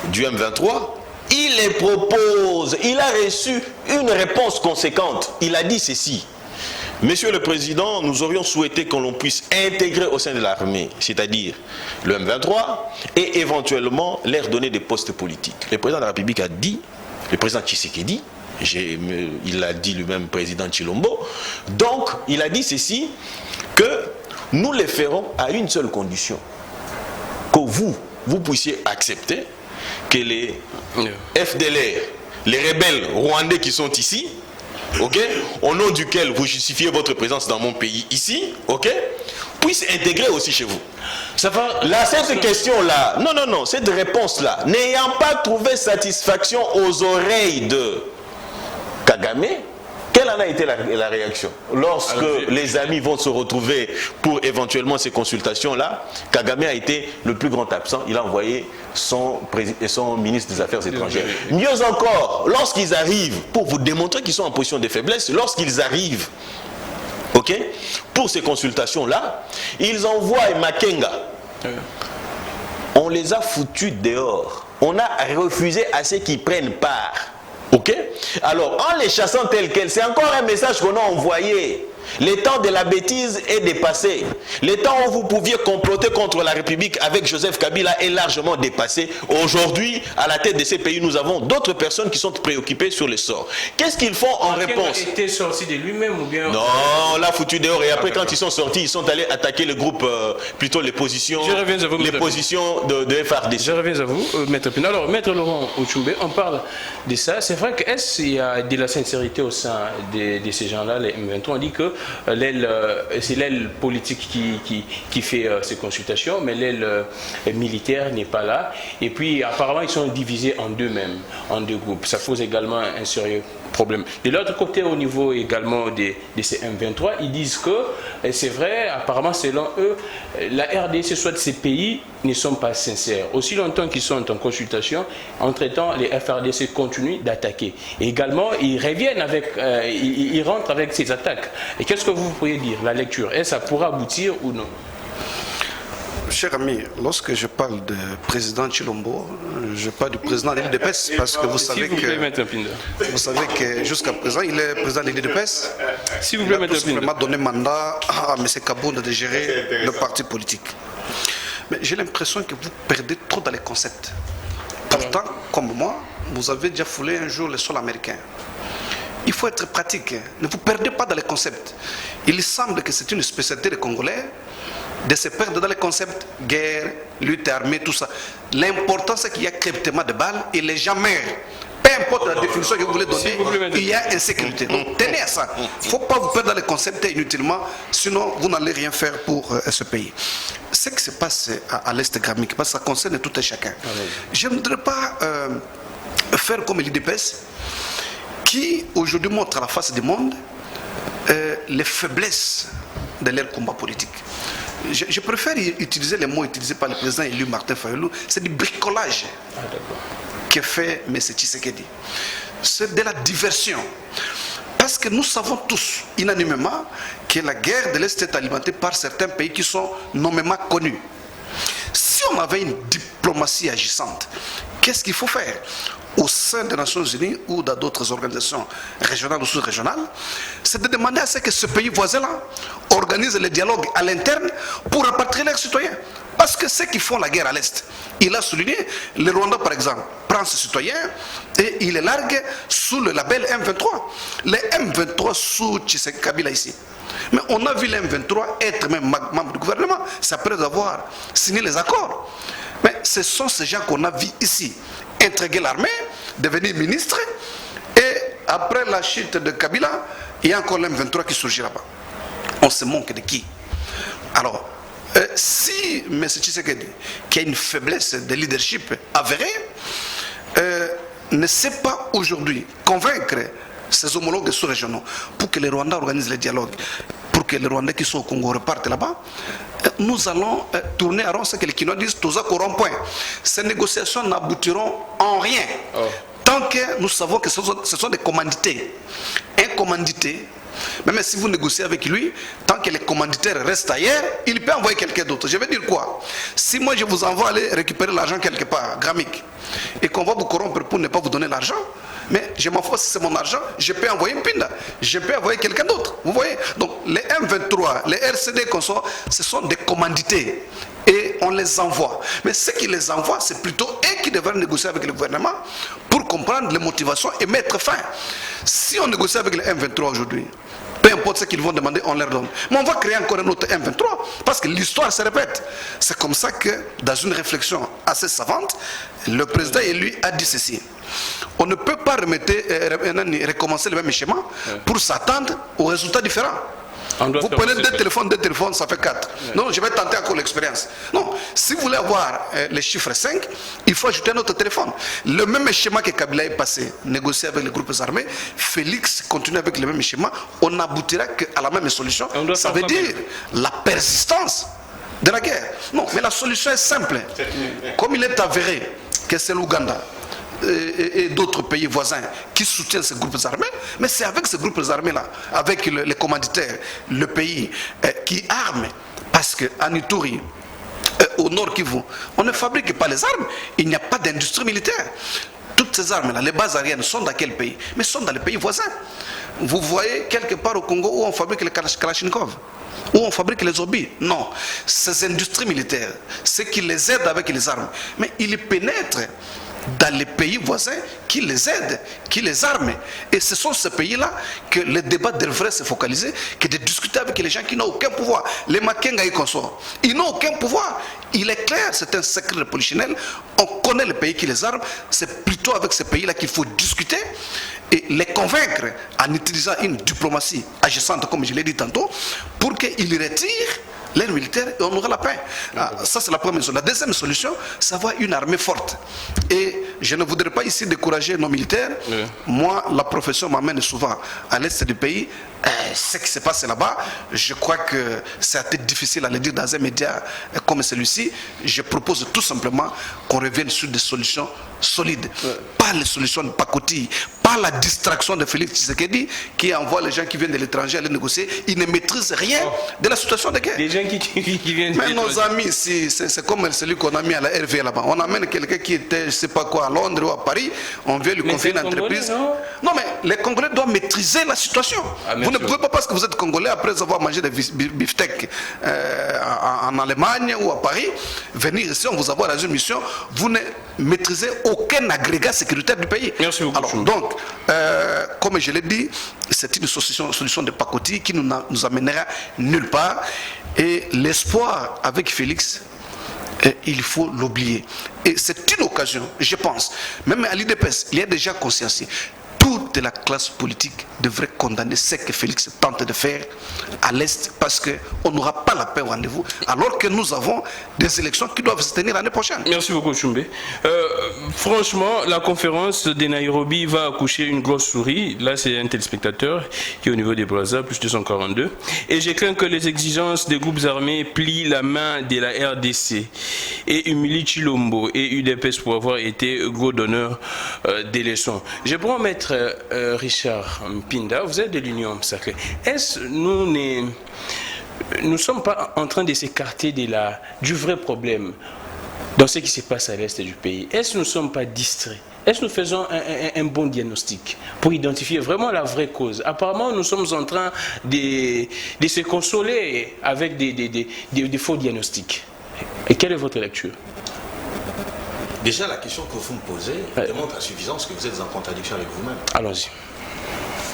du M23, il les propose, il a reçu une réponse conséquente. Il a dit ceci: Monsieur le Président, nous aurions souhaité que l'on puisse intégrer au sein de l'armée, c'est-à-dire le M23, et éventuellement leur donner des postes politiques. Le président de la République a dit, le président Tshisekedi, il a dit lui-même président Tshilombo, donc il a dit ceci, que nous les ferons à une seule condition, que vous puissiez accepter que les FDLR, les rebelles rwandais qui sont ici, ok, au nom duquel vous justifiez votre présence dans mon pays ici, ok, puissent intégrer aussi chez vous. Ça va, là, cette question-là, non, cette réponse-là, n'ayant pas trouvé satisfaction aux oreilles de Kagame, quelle en a été la réaction? Lorsque les amis vont se retrouver pour éventuellement ces consultations-là, Kagame a été le plus grand absent. Il a envoyé son ministre des Affaires étrangères. Mieux encore, lorsqu'ils arrivent, pour vous démontrer qu'ils sont en position de faiblesse, lorsqu'ils arrivent, ok, pour ces consultations-là, ils envoient Makenga. On les a foutus dehors. On a refusé à ceux qui prennent part. Ok? Alors, en les chassant tels quels, c'est encore un message qu'on a envoyé. Le temps de la bêtise est dépassé. Le temps où vous pouviez comploter contre la République avec Joseph Kabila est largement dépassé. Aujourd'hui, à la tête de ces pays, nous avons d'autres personnes qui sont préoccupées sur le sort. Qu'est-ce qu'ils font en réponse? Il était sorti de lui-même ou bien... Non, là foutu dehors. Et après, quand ils sont sortis, ils sont allés attaquer le groupe, plutôt les positions, positions de FRDC. Je reviens à vous, Maître Pina. Alors, Maître Laurent Ochoubé, on parle de ça. C'est vrai qu'est-ce qu'il y a de la sincérité au sein de ces gens-là, les M23? On dit que c'est l'aile politique qui fait ces consultations, mais l'aile militaire n'est pas là. Et puis apparemment ils sont divisés en deux-mêmes, en deux groupes. Ça pose également un sérieux problème. De l'autre côté, au niveau également de ces M23, ils disent que c'est vrai, apparemment selon eux, la RDC, soit de ces pays, ne sont pas sincères. Aussi longtemps qu'ils sont en consultation, entre-temps, les FRDC continuent d'attaquer. Et également, ils reviennent avec, ils rentrent avec ces attaques. Et qu'est-ce que vous pourriez dire, la lecture? Est-ce que ça pourra aboutir ou non? Cher ami, lorsque je parle de président Tshilombo, je parle du président de l'UDPS parce que vous savez que jusqu'à présent, il est président de l'UDPS. S'il vous plaît, il a tout simplement donné mandat à M. Kabounda de gérer le parti politique. Mais j'ai l'impression que vous perdez trop dans les concepts. Pourtant, comme moi, vous avez déjà foulé un jour le sol américain. Il faut être pratique. Ne vous perdez pas dans les concepts. Il semble que c'est une spécialité des Congolais de se perdre dans les concepts guerre, lutte armée, tout ça. L'important, c'est qu'il y a crépitement de balles et les gens meurent. Peu importe la définition que vous voulez donner, il y a insécurité. Donc tenez à ça. Il ne faut pas vous perdre dans les concepts inutilement, sinon vous n'allez rien faire pour ce pays. Ce qui se passe à l'Est gramique, parce que ça concerne tout et chacun. Je ne voudrais pas faire comme l'UDPS, qui aujourd'hui montre à la face du monde les faiblesses de leur combat politique. Je préfère utiliser les mots utilisés par le président élu Martin Fayulu. C'est du bricolage que fait M. Tshisekedi. C'est de la diversion. Parce que nous savons tous, unanimement, que la guerre de l'Est est alimentée par certains pays qui sont nommément connus. Si on avait une diplomatie agissante, qu'est-ce qu'il faut faire au sein des Nations Unies ou dans d'autres organisations régionales ou sous-régionales? C'est de demander à ce que ce pays voisin-là organise le dialogue à l'interne pour rapatrier leurs citoyens. Parce que ceux qui font la guerre à l'Est, il a souligné, le Rwanda par exemple, prend ses citoyens et il les largue sous le label M23. Les M23 sous Tshisekedi Kabila ici. Mais on a vu les M23 être même membre du gouvernement, c'est après avoir signé les accords. Mais ce sont ces gens qu'on a vus ici intégrer l'armée, devenir ministre, et après la chute de Kabila, il y a encore l'M23 qui surgit là-bas. On se moque de qui? Alors, si M. Tshisekedi, qui a une faiblesse de leadership avérée, ne sait pas aujourd'hui convaincre ses homologues sous-régionaux pour que les Rwandais organisent le dialogue, pour que les Rwandais qui sont au Congo repartent là-bas, nous allons tourner à rond ce que les Kinois disent, tous à rond-point. Ces négociations n'aboutiront en rien. Tant que nous savons que ce sont des commandités. Un commandité, même si vous négociez avec lui, tant que les commanditaires restent ailleurs, il peut envoyer quelqu'un d'autre. Je veux dire quoi? Si moi je vous envoie aller récupérer l'argent quelque part, gramique, et qu'on va vous corrompre pour ne pas vous donner l'argent, mais je m'en fous si c'est mon argent, je peux envoyer une pinda, je peux envoyer quelqu'un d'autre. Vous voyez? Donc les M23, les RCD qu'on soit, ce sont des commandités. Et on les envoie. Mais ceux qui les envoient, c'est plutôt eux qui devraient négocier avec le gouvernement pour comprendre les motivations et mettre fin. Si on négocie avec les M23 aujourd'hui, peu importe ce qu'ils vont demander, on leur donne. Mais on va créer encore un autre M23 parce que l'histoire se répète. C'est comme ça que, dans une réflexion assez savante, le président élu a dit ceci. On ne peut pas recommencer le même schéma pour s'attendre aux résultats différents. Vous prenez deux téléphones, ça fait 4. Non, je vais tenter encore l'expérience. Non, si vous voulez avoir les chiffres 5, il faut ajouter un autre téléphone. Le même schéma que Kabila est passé, négocier avec les groupes armés, Félix continue avec le même schéma, on n'aboutira qu'à la même solution. Ça veut dire la persistance de la guerre. Non, mais la solution est simple. Comme il est avéré que c'est l'Ouganda et d'autres pays voisins qui soutiennent ces groupes armés, mais c'est avec ces groupes armés-là, avec les commanditaires, le pays qui arme, parce qu'en Ituri, au nord Kivu, on ne fabrique pas les armes, il n'y a pas d'industrie militaire. Toutes ces armes-là, les bases aériennes sont dans quel pays? Mais sont dans les pays voisins. Vous voyez quelque part au Congo où on fabrique les Kalachnikov, où on fabrique les obus? Non. Ces industries militaires, c'est qui les aident avec les armes, mais ils pénètrent dans les pays voisins qui les aident, qui les arment. Et ce sont ces pays-là que le débat devrait se focaliser, que de discuter avec les gens qui n'ont aucun pouvoir. Les Makenga y consortent. Ils n'ont aucun pouvoir. Il est clair, c'est un secret de polichinelle. On connaît les pays qui les arment. C'est plutôt avec ces pays-là qu'il faut discuter et les convaincre en utilisant une diplomatie agissante, comme je l'ai dit tantôt, pour qu'ils retirent l'aide militaire et on aura la paix. Ça, c'est la première solution. La deuxième solution, c'est avoir une armée forte. Et je ne voudrais pas ici décourager nos militaires. Moi, la profession m'amène souvent à l'est du pays. Ce qui se passe là-bas, je crois que c'est un peu difficile à le dire dans un média comme celui-ci. Je propose tout simplement qu'on revienne sur des solutions solides. Pas les solutions de pacotille, pas la distraction de Félix Tshisekedi qui envoie les gens qui viennent de l'étranger aller négocier. Ils ne maîtrisent rien de la situation de guerre. Des gens qui viennent. Mais nos amis, c'est comme celui qu'on a mis à la RV là-bas. On amène quelqu'un qui était, je ne sais pas quoi, à Londres ou à Paris. On vient lui confier une entreprise. Non, mais les Congolais doivent maîtriser la situation. Vous ne pouvez pas, parce que vous êtes Congolais, après avoir mangé des beefsteaks en Allemagne ou à Paris, venir ici, on vous envoie dans une mission, vous ne maîtrisez aucun agrégat sécuritaire du pays. Merci beaucoup. Alors, donc, comme je l'ai dit, c'est une solution de pacotille qui nous amènera nulle part. Et l'espoir avec Félix, il faut l'oublier. Et c'est une occasion, je pense, même à l'IDPS, il y a déjà conscience. Toute la classe politique devrait condamner ce que Félix tente de faire à l'Est parce qu'on n'aura pas la paix au rendez-vous alors que nous avons des élections qui doivent se tenir l'année prochaine. Merci beaucoup, Chumbe. Franchement, la conférence de Nairobi va accoucher une grosse souris. Là, c'est un téléspectateur qui est au niveau des Brazza, plus 242. Et j'ai craint que les exigences des groupes armés plient la main de la RDC et humilient Chilombo et UDPS pour avoir été gros donneurs des leçons. Je pourrais mettre Richard Mpinda, vous êtes de l'Union sacrée. Est-ce nous ne sommes pas en train de s'écarter du vrai problème? dans ce qui se passe à l'est du pays, est-ce que nous ne sommes pas distraits? Est-ce que nous faisons un bon diagnostic pour identifier vraiment la vraie cause? Apparemment, nous sommes en train de se consoler avec des faux diagnostics. Et quelle est votre lecture? Déjà, la question que vous me posez démontre à suffisance que vous êtes en contradiction avec vous-même. Allons-y.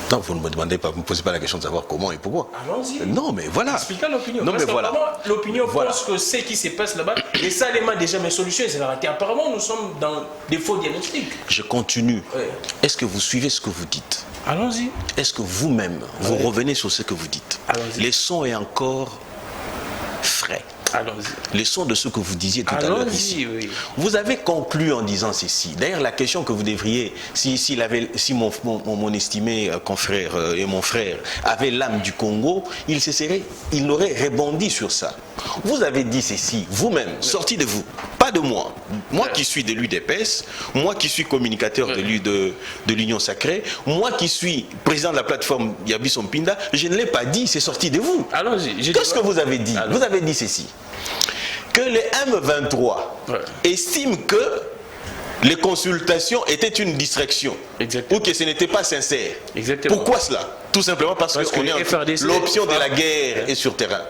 Non, vous ne me demandez pas, vous ne me posez pas la question de savoir comment et pourquoi. Allons-y. Non, mais voilà. Expliquez l'opinion. Non, parce mais voilà. L'opinion Voilà. pense que ce qui se passe là-bas, et ça, les mains déjà, mes solutions, c'est la raté. Apparemment, nous sommes dans des faux diagnostics. Je continue. Ouais. Est-ce que vous suivez ce que vous dites? Allons-y. Est-ce que vous-même, vous revenez sur ce que vous dites? Allons-y. Les sons est encore frais. Allons-y. Les sons de ce que vous disiez tout à l'heure ici. Oui. Vous avez conclu en disant ceci. D'ailleurs, la question que vous devriez, si mon estimé confrère et mon frère avait l'âme du Congo, il aurait rebondi sur ça. Vous avez dit ceci, vous-même, sorti de vous, pas de moi. Moi qui suis de l'UDPS, moi qui suis communicateur de l'Union Sacrée, moi qui suis président de la plateforme Yabis Mpinda, je ne l'ai pas dit, c'est sorti de vous. Allons-y. Qu'est-ce que vous avez dit? Vous avez dit ceci. Que les M23 estiment que les consultations étaient une distraction. Exactement. Ou que ce n'était pas sincère. Exactement. Pourquoi cela? Tout simplement parce que l'option de la guerre est sur terrain.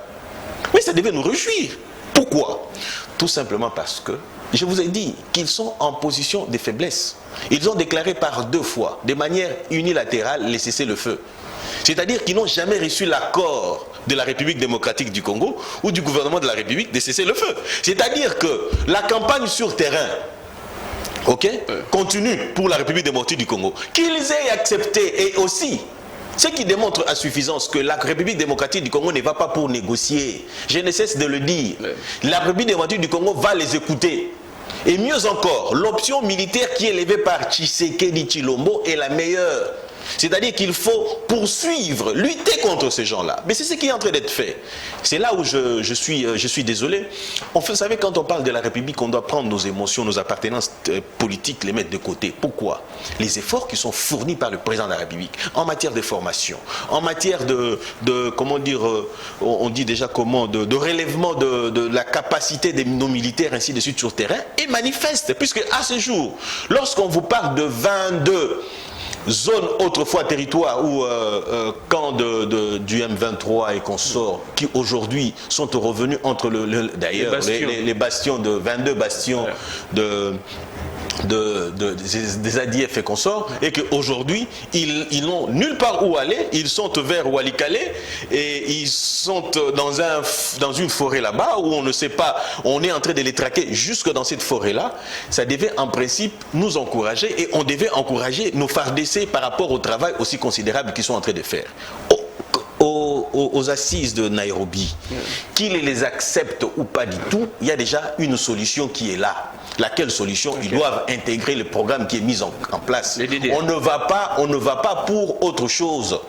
Mais ça devait nous réjouir. Pourquoi? Tout simplement parce que, je vous ai dit qu'ils sont en position de faiblesse. Ils ont déclaré par 2 fois, de manière unilatérale, les cessez-le-feu. C'est-à-dire qu'ils n'ont jamais reçu l'accord de la République démocratique du Congo ou du gouvernement de la République de cesser le feu. C'est-à-dire que la campagne sur terrain continue pour la République démocratique du Congo. Qu'ils aient accepté, et aussi, ce qui démontre à suffisance que la République démocratique du Congo ne va pas pour négocier. Je ne cesse de le dire. La République démocratique du Congo va les écouter. Et mieux encore, l'option militaire qui est élevée par Tshisekedi Tshilombo est la meilleure. C'est-à-dire qu'il faut poursuivre, lutter contre ces gens-là. Mais c'est ce qui est en train d'être fait. C'est là où je suis désolé. Vous savez, quand on parle de la République, on doit prendre nos émotions, nos appartenances politiques, les mettre de côté. Pourquoi? Les efforts qui sont fournis par le président de la République en matière de formation, en matière de comment dire, on dit déjà comment, de relèvement de la capacité de nos militaires, ainsi de suite sur terrain, est manifeste. Puisque à ce jour, lorsqu'on vous parle de 22 zones autrefois territoire ou camps du M23 et consorts qui aujourd'hui sont revenus entre d'ailleurs les bastions de 22 bastions des ADF et consorts, et qu'aujourd'hui ils n'ont nulle part où aller, ils sont vers Walikale et ils sont dans une forêt là-bas où on ne sait pas, on est en train de les traquer jusque dans cette forêt-là. Ça devait en principe nous encourager, et on devait encourager nos FARDC par rapport au travail aussi considérable qu'ils sont en train de faire. Aux assises de Nairobi, qu'ils les acceptent ou pas du tout, il y a déjà une solution qui est là. Laquelle solution? Ils doivent intégrer le programme qui est mis en place. On ne va pas pour autre chose.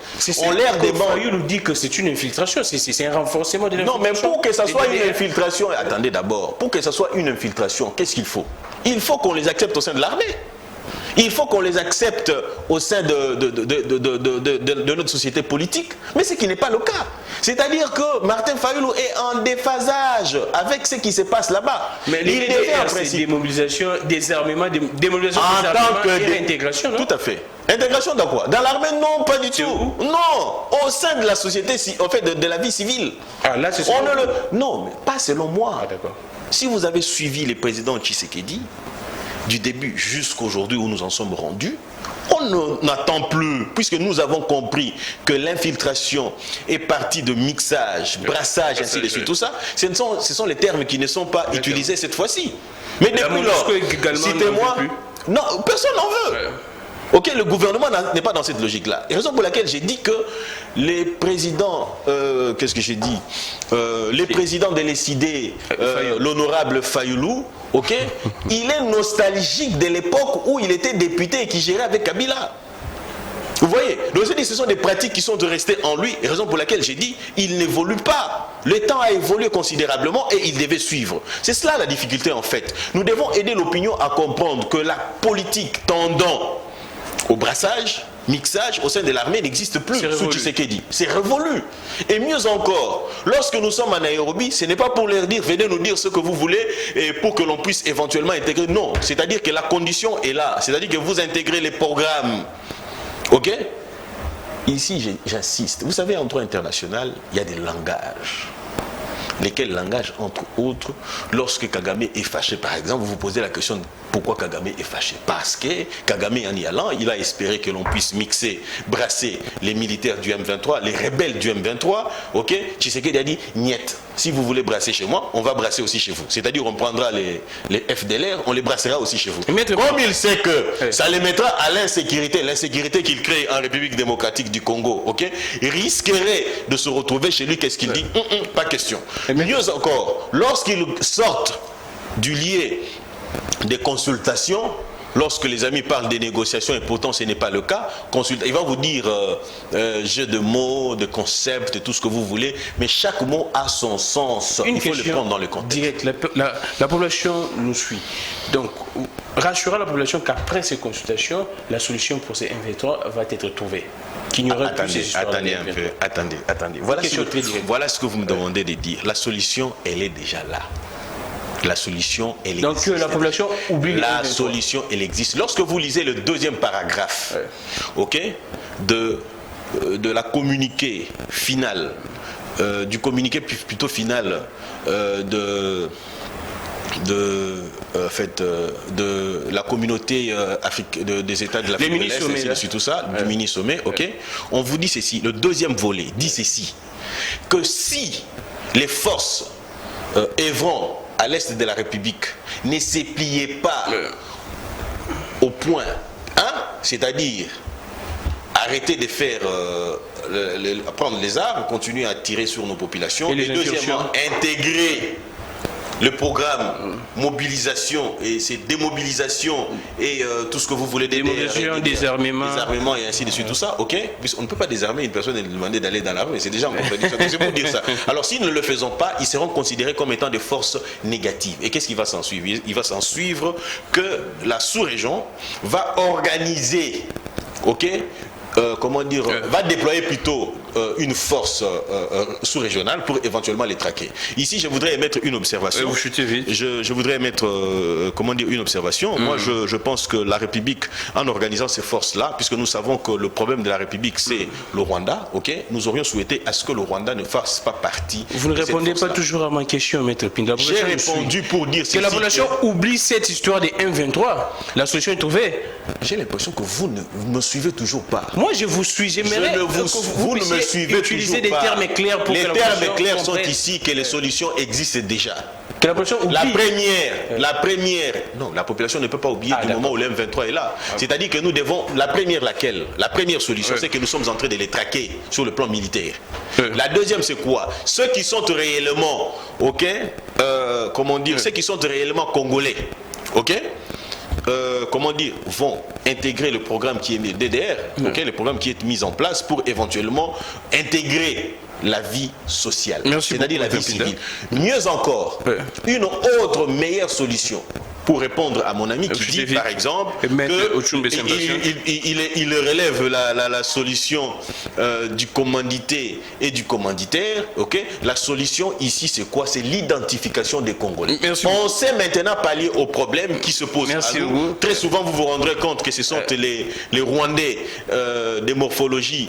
On leur demande. Il nous dit que c'est une infiltration, c'est un renforcement de l'infiltration. Non, mais pour que ça soit une infiltration, attendez d'abord, pour que ça soit une infiltration, qu'est-ce qu'il faut? Il faut qu'on les accepte au sein de l'armée. Il faut qu'on les accepte au sein de notre société politique, mais ce qui n'est pas le cas. C'est-à-dire que Martin Fayulu est en déphasage avec ce qui se passe là-bas. Mais l'idée c'est démobilisation, désarmement, démobilisation, désarmement et réintégration, non? Tout à fait. Intégration dans quoi? Dans l'armée? Non, pas du tout. Non, au sein de la société, en fait, de la vie civile. Ah, là, c'est Non, mais pas selon moi. Ah, d'accord. Si vous avez suivi les présidents Tshisekedi, du début jusqu'aujourd'hui où nous en sommes rendus, on n'attend plus, puisque nous avons compris que l'infiltration est partie de mixage, brassage, ainsi de suite, tout ça, ce sont les termes qui ne sont pas utilisés cette fois-ci. Mais depuis lors, citez-moi, non, personne n'en veut. Ok, le gouvernement n'est pas dans cette logique-là. Et raison pour laquelle j'ai dit que les présidents, qu'est-ce que j'ai dit, les présidents de l'ECD, l'honorable Fayulu, ok, il est nostalgique de l'époque où il était député et qui gérait avec Kabila. Vous voyez, donc je dis, ce sont des pratiques qui sont restées en lui, et raison pour laquelle j'ai dit, il n'évolue pas. Le temps a évolué considérablement et il devait suivre. C'est cela la difficulté en fait. Nous devons aider l'opinion à comprendre que la politique tendant au brassage, mixage au sein de l'armée n'existe plus C'est sous révolu. Tshisekedi. C'est révolu. Et mieux encore, lorsque nous sommes en Nairobi, ce n'est pas pour leur dire venez nous dire ce que vous voulez et pour que l'on puisse éventuellement intégrer. Non, c'est-à-dire que la condition est là. C'est-à-dire que vous intégrez les programmes. Ok? Ici, j'insiste. Vous savez, en droit international, il y a des langages. Lesquels langages, entre autres, lorsque Kagame est fâché, par exemple, vous vous posez la question de pourquoi Kagame est fâché. Parce que Kagame, en y allant, il a espéré que l'on puisse mixer, brasser les militaires du M23, les rebelles du M23, ok? Tshisekedi a dit, niet, si vous voulez brasser chez moi, on va brasser aussi chez vous. C'est-à-dire, on prendra les FDLR, on les brassera aussi chez vous. Comme il sait que ça les mettra à l'insécurité qu'il crée en République démocratique du Congo, ok? Il risquerait de se retrouver chez lui, qu'est-ce qu'il dit? Pas question. Mieux encore, lorsqu'ils sortent du lieu des consultations, lorsque les amis parlent des négociations et pourtant ce n'est pas le cas, il va vous dire jeu de mots, de concepts, de tout ce que vous voulez, mais chaque mot a son sens. Il faut le prendre dans le contexte. Direct, la population nous suit. Donc, rassurer la population qu'après ces consultations, la solution pour ces M23 va être trouvée. Qu'il n'y aurait plus ces histoires. Attendez un peu, attendez. Voilà ce que vous me demandez de dire. La solution, elle est déjà là. La solution, elle existe. Donc la population oublie la solution, elle existe. Lorsque vous lisez le deuxième paragraphe, ok, de la communiqué final, du communiqué plutôt final de la communauté des États de l'Afrique de l'Est, tout ça, du mini-sommet, ok, on vous dit ceci, le deuxième volet dit ceci, que si les forces œuvrant à l'est de la République ne se pliaient pas au point, c'est-à-dire arrêter de faire prendre les armes, continuer à tirer sur nos populations, et deuxièmement intégrer le programme mobilisation et c'est démobilisation et tout ce que vous voulez, désarmement et ainsi de suite, tout ça, ok? On ne peut pas désarmer une personne et lui demander d'aller dans l'armée, c'est déjà en contradiction. C'est pour dire ça. Alors si nous ne le faisons pas, ils seront considérés comme étant des forces négatives. Et qu'est-ce qui va s'en suivre? Il va s'en suivre que la sous-région va organiser, ok? Va déployer plutôt une force sous-régionale pour éventuellement les traquer. Ici, je voudrais émettre une observation. Je voudrais émettre une observation. Moi, je pense que la République, en organisant ces forces-là, puisque nous savons que le problème de la République, c'est le Rwanda, ok, nous aurions souhaité à ce que le Rwanda ne fasse pas partie. Vous ne répondez pas toujours à ma question, Maître Pinda. J'ai répondu pour dire que la population oublie cette histoire des M23. La solution est trouvée. J'ai l'impression que vous ne me suivez toujours pas. Moi, je vous suis. J'aimerais que vous ne me suivez utiliser des termes clairs pour les termes clairs sont ici que les solutions existent déjà. Que la population oublie. Non, la population ne peut pas oublier du moment où le M23 est là. C'est-à-dire que nous devons, la première solution, c'est que nous sommes en train de les traquer sur le plan militaire. La deuxième, c'est quoi? Ceux qui sont réellement, ok, ceux qui sont réellement congolais, ok, vont intégrer le programme qui est le DDR, le programme qui est mis en place pour éventuellement intégrer la vie sociale, c'est-à-dire la vie civile. Mieux encore, une autre meilleure solution pour répondre à mon ami qui dit, par exemple, qu'il relève la solution du commandité et du commanditaire. Ok, la solution ici, c'est quoi? C'est l'identification des Congolais. On sait maintenant pallier aux problèmes qui se posent à nous. Très souvent, vous vous rendrez compte que ce sont les Rwandais des morphologies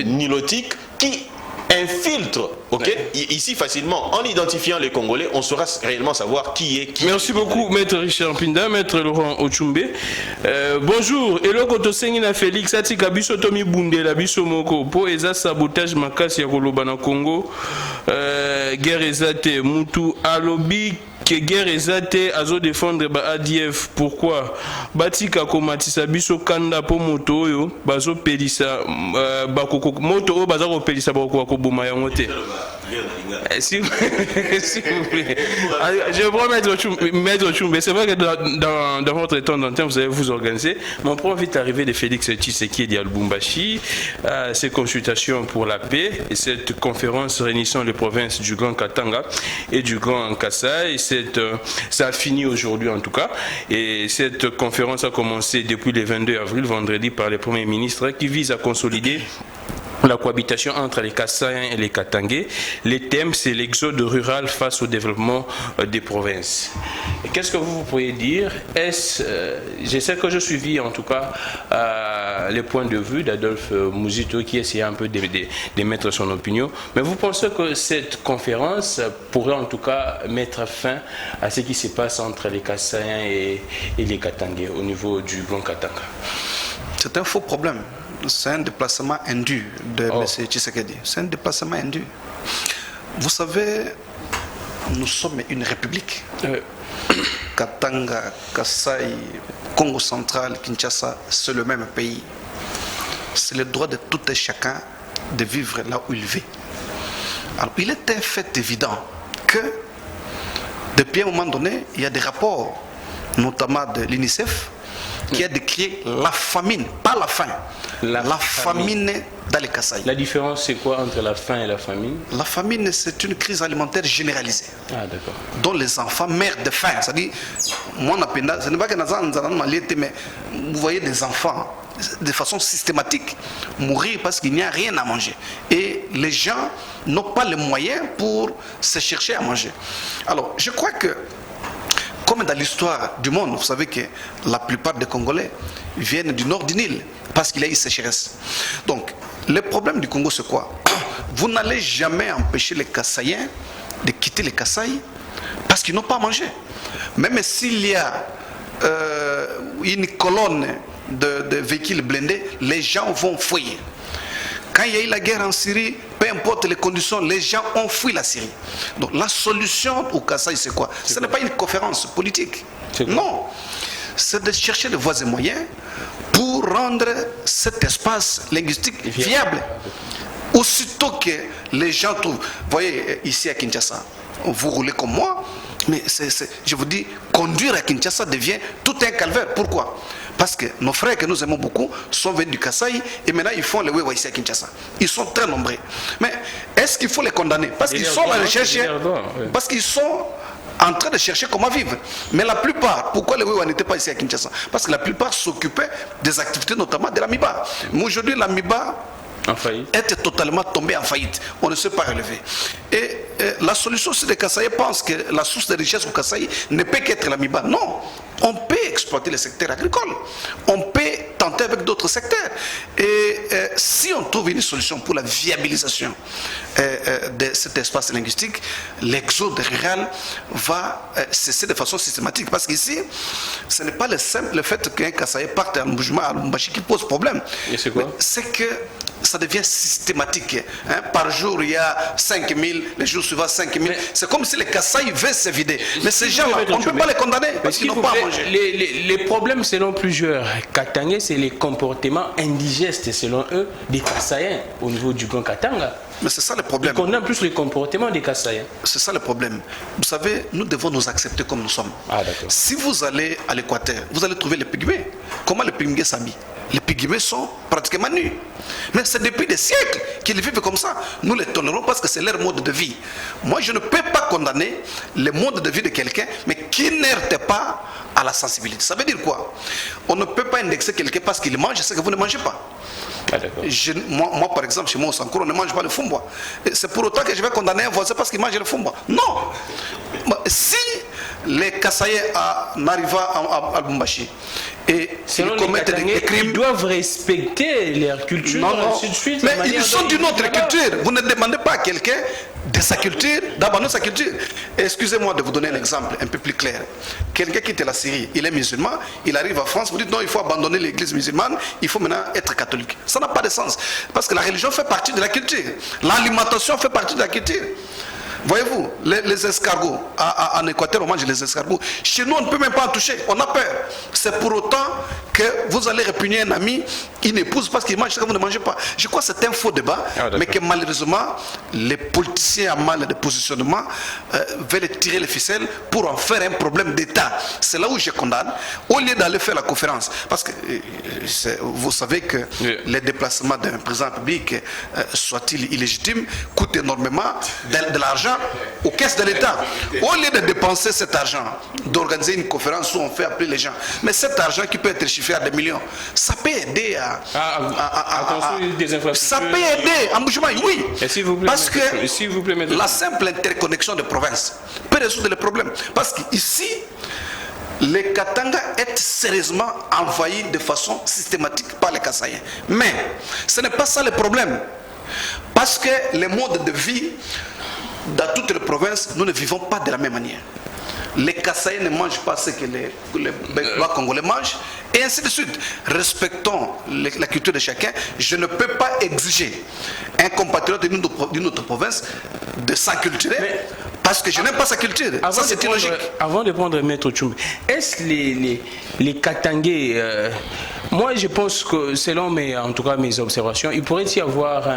nilotiques qui infiltre, ici facilement, en identifiant les Congolais, on saura réellement savoir qui est qui. Merci beaucoup, Maître Richard Pinda, Maître Laurent Ochumbe. Bonjour, eloko tosengi na Félix atika biso tomi bundela biso moko po eza sabotage makasi ya koloba na Congo. Guerre ezate mutu alobi que guerre ezate azo défendre ba ADF. Pourquoi batika komatisa biso kanda po moto oyo bazo pelisa bakoko moto oyo baza ko pelisa bakoko koboma yango te. S'il vous plaît. Je prends Maître Choum, c'est vrai que dans votre temps d'antenne, vous allez vous organiser. Mon prend vite arrivé de Félix Tshisekedi à Lubumbashi, ces consultations pour la paix et cette conférence réunissant les provinces du Grand Katanga et du Grand Kasaï. Ça a fini aujourd'hui en tout cas. Et cette conférence a commencé depuis le 22 avril, vendredi, par le Premier ministre qui vise à consolider la cohabitation entre les Kassaïens et les Katangais. Les thèmes, c'est l'exode rural face au développement des provinces. Qu'est-ce que vous pourriez dire? Je sais que je suivis en tout cas les points de vue d'Adolphe Muzito qui essayait un peu d'émettre son opinion. Mais vous pensez que cette conférence pourrait en tout cas mettre fin à ce qui se passe entre les Kassaïens et les Katangais au niveau du Grand Katanga? C'est un faux problème. C'est un déplacement indu de M. Tshisekedi. C'est un déplacement indu. Vous savez, nous sommes une république. Katanga, Kasaï, Congo central, Kinshasa, c'est le même pays. C'est le droit de tout et chacun de vivre là où il vit. Alors, il est un fait évident que, depuis un moment donné, il y a des rapports, notamment de l'UNICEF, qui a décrit la famine, pas la faim. La famine dans les Kasaï. La différence, c'est quoi entre la faim et la famine? La famine, c'est une crise alimentaire généralisée. Ah, d'accord. Dont les enfants meurent de faim. C'est-à-dire, moi, ce n'est pas que mais vous voyez des enfants de façon systématique mourir parce qu'il n'y a rien à manger. Et les gens n'ont pas les moyens pour se chercher à manger. Alors, je crois que comme dans l'histoire du monde, vous savez que la plupart des Congolais viennent du nord du Nil parce qu'il y a eu sécheresse. Donc, le problème du Congo, c'est quoi? Vous n'allez jamais empêcher les Kassaïens de quitter les Kasaï parce qu'ils n'ont pas mangé. Même s'il y a une colonne de véhicules blindés, les gens vont fuir. Quand il y a eu la guerre en Syrie, peu importe les conditions, les gens ont fui la Syrie. Donc la solution au Kasaï, c'est quoi? Ce n'est pas une conférence politique. Non. C'est de chercher des voies et moyens pour rendre cet espace linguistique viable. Aussitôt que les gens trouvent... Vous voyez, ici à Kinshasa, vous roulez comme moi, mais je vous dis, conduire à Kinshasa devient tout un calvaire. Pourquoi? Parce que nos frères que nous aimons beaucoup sont venus du Kasaï et maintenant ils font les Wewa ici à Kinshasa. Ils sont très nombreux. Mais est-ce qu'il faut les condamner? Parce qu'ils sont à la recherche, parce qu'ils sont en train de chercher comment vivre. Mais la plupart, pourquoi les Wewa n'étaient pas ici à Kinshasa? Parce que la plupart s'occupaient des activités, notamment de l'AMIBA. Mais aujourd'hui, l'AMIBA est totalement tombé en faillite. On ne sait pas relever. Et la solution, c'est que les Kassaïens pensent que la source de richesse au Kasaï ne peut qu'être l'AMIBA. Non. On peut exploiter le secteur agricole. On peut tenter avec d'autres secteurs. Et si on trouve une solution pour la viabilisation de cet espace linguistique, l'exode rural va cesser de façon systématique. Parce qu'ici, ce n'est pas le simple fait qu'un Kassaïen parte en mouvement à Lubumbashi qui pose problème. Et c'est quoi? C'est que ça devient systématique. Hein? Par jour, il y a 5000, les jours suivants 5000. C'est comme si les Kasaï veulent se vider. Mais ces gens-là, on ne peut pas les condamner parce qu'ils n'ont pas à manger. Les problèmes, selon plusieurs Katangais, c'est les comportements indigestes, selon eux, des Kassaïens au niveau du Grand Katanga. Mais c'est ça le problème. On a plus les comportements des Kassaïens. C'est ça le problème. Vous savez, nous devons nous accepter comme nous sommes. Ah, d'accord. Si vous allez à l'Équateur, vous allez trouver les Pygmées. Comment les Pygmées s'habillent? Les Pygmées sont pratiquement nus. Mais c'est depuis des siècles qu'ils vivent comme ça. Nous les tolérons parce que c'est leur mode de vie. Moi, je ne peux pas condamner le mode de vie de quelqu'un, mais qui n'hérite pas à la sensibilité. Ça veut dire quoi? On ne peut pas indexer quelqu'un parce qu'il mange ce que vous ne mangez pas. Ah, moi, par exemple, chez moi au Sankoro, on ne mange pas le fumbois. C'est pour autant que je vais condamner un voisin parce qu'il mange le fumbois. Non. Si les Kassaïens n'arrivent à Lubumbashi et ils commettent des crimes, ils doivent respecter leur culture. Non. Mais ils sont d'une autre culture. Vous ne demandez pas à quelqu'un de sa culture d'abandonner sa culture. Excusez-moi de vous donner un exemple un peu plus clair. Quelqu'un quitte la Syrie, il est musulman, il arrive en France, vous dites non, il faut abandonner l'église musulmane, il faut maintenant être catholique. Ça n'a pas de sens. Parce que la religion fait partie de la culture. L'alimentation fait partie de la culture. Voyez-vous, les escargots, en Équateur, on mange les escargots. Chez nous, on ne peut même pas en toucher. On a peur. C'est pour autant que vous allez répugner un ami, une épouse, parce qu'il mange ce que vous ne mangez pas. Je crois que c'est un faux débat, mais que malheureusement, les politiciens à mal de positionnement veulent tirer les ficelles pour en faire un problème d'État. C'est là où je condamne, au lieu d'aller faire la conférence. Parce que vous savez que les déplacements d'un président public, soit-il illégitime, coûtent énormément de l'argent aux caisses de l'État. Au lieu de dépenser cet argent, d'organiser une conférence où on fait appeler les gens, mais cet argent qui peut être chiffré à des millions, ça peut aider à construire des infrastructures. Ça peut aider à Mbujimayi, oui. Parce que la simple interconnexion de provinces peut résoudre les problèmes. Parce qu'ici, les Katanga est sérieusement envahis de façon systématique par les Kassaïens. Mais ce n'est pas ça le problème. Parce que les modes de vie dans toutes les provinces, nous ne vivons pas de la même manière. Les Kassaïens ne mangent pas ce que les Congolais mangent, et ainsi de suite. Respectons la culture de chacun. Je ne peux pas exiger un compatriote d'une autre province de s'enculturer parce que je n'aime pas sa culture. Ça, c'est illogique. Avant de prendre Maître Tchoum, est-ce les Katangais, moi je pense que selon en tout cas mes observations, il pourrait y avoir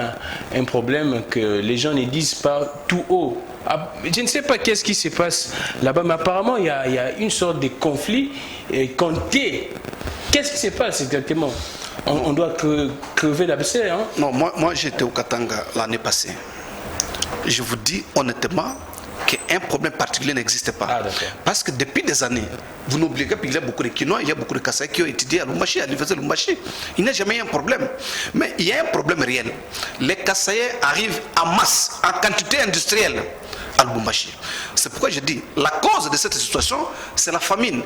un problème que les gens ne disent pas tout haut. Je ne sais pas qu'est-ce qui se passe là-bas, mais apparemment il y a une sorte de conflit compté. Qu'est-ce qui se passe exactement? On doit crever l'abcès. Hein? Non, moi j'étais au Katanga l'année passée. Je vous dis honnêtement qu'un problème particulier n'existe pas. Parce que depuis des années, vous n'oubliez pas qu'il y a beaucoup de Kinois, il y a beaucoup de Kassaïs qui ont étudié à Lumbashi, à l'université de Lumbashi. Il n'y a jamais eu un problème. Mais il y a un problème réel. Les Kassaïs arrivent en masse, en quantité industrielle à Lubumbashi. C'est pourquoi je dis, la cause de cette situation, c'est la famine,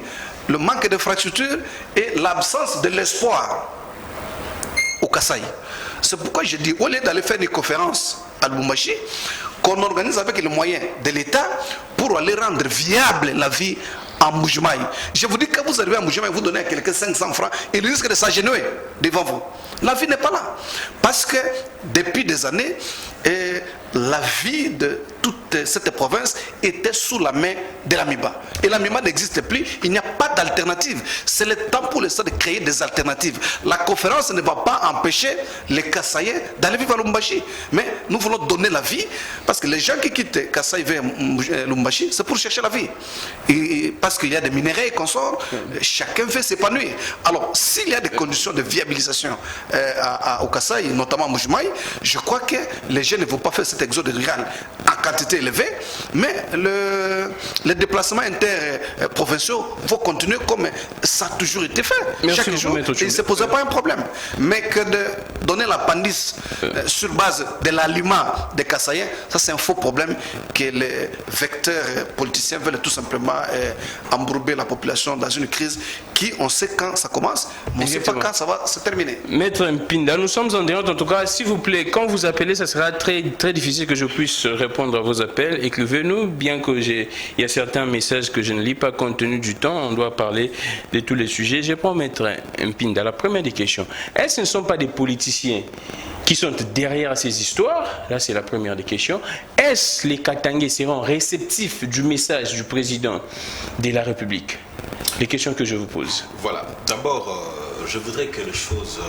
le manque d'infrastructures et l'absence de l'espoir au Kasaï. C'est pourquoi je dis, au lieu d'aller faire des conférences à Lubumbashi, qu'on organise avec les moyens de l'État pour aller rendre viable la vie en Mbujimayi. Je vous dis que vous arrivez à Mbujimayi, vous donnez à quelqu'un 500 francs, il risque de s'agenouiller devant vous. La vie n'est pas là. Parce que depuis des années, la vie de toute cette province était sous la main de l'AMIBA. Et l'AMIBA n'existe plus, il n'y a pas d'alternative. C'est le temps pour l'État de créer des alternatives. La conférence ne va pas empêcher les Kassaïens d'aller vivre à Lubumbashi. Mais nous voulons donner la vie, parce que les gens qui quittent Kassaï vers Lubumbashi, c'est pour chercher la vie. Et parce qu'il y a des minéraux et consorts, chacun veut s'épanouir. Alors, s'il y a des conditions de viabilisation au Kassaï, notamment à Mbujimayi, je crois que les gens ne vont pas faire cet exode rural en quantité élevée, mais les déplacements interprovinciaux vont continuer comme ça a toujours été fait. Chaque jour, il ne se posait pas un problème. Mais que de donner l'appendice sur base de l'aliment des Kassaïens, ça c'est un faux problème que les vecteurs politiciens veulent tout simplement embourber la population dans une crise qui, on sait quand ça commence, mais on ne sait pas quand ça va se terminer. Maître Mpinda, nous sommes en direct, en tout cas, s'il vous plaît, quand vous appelez, ça sera très, très difficile que je puisse répondre à vos appels. Écrivez-nous, bien que il y a certains messages que je ne lis pas compte tenu du temps, on doit parler de tous les sujets. Je prends Maître Mpinda. La première des questions, est-ce que ce ne sont pas des politiciens qui sont derrière ces histoires? Là, c'est la première des questions. Est-ce que les Katangais seront réceptifs du message du président de la République? Les questions que je vous pose. Voilà. D'abord, je voudrais que les choses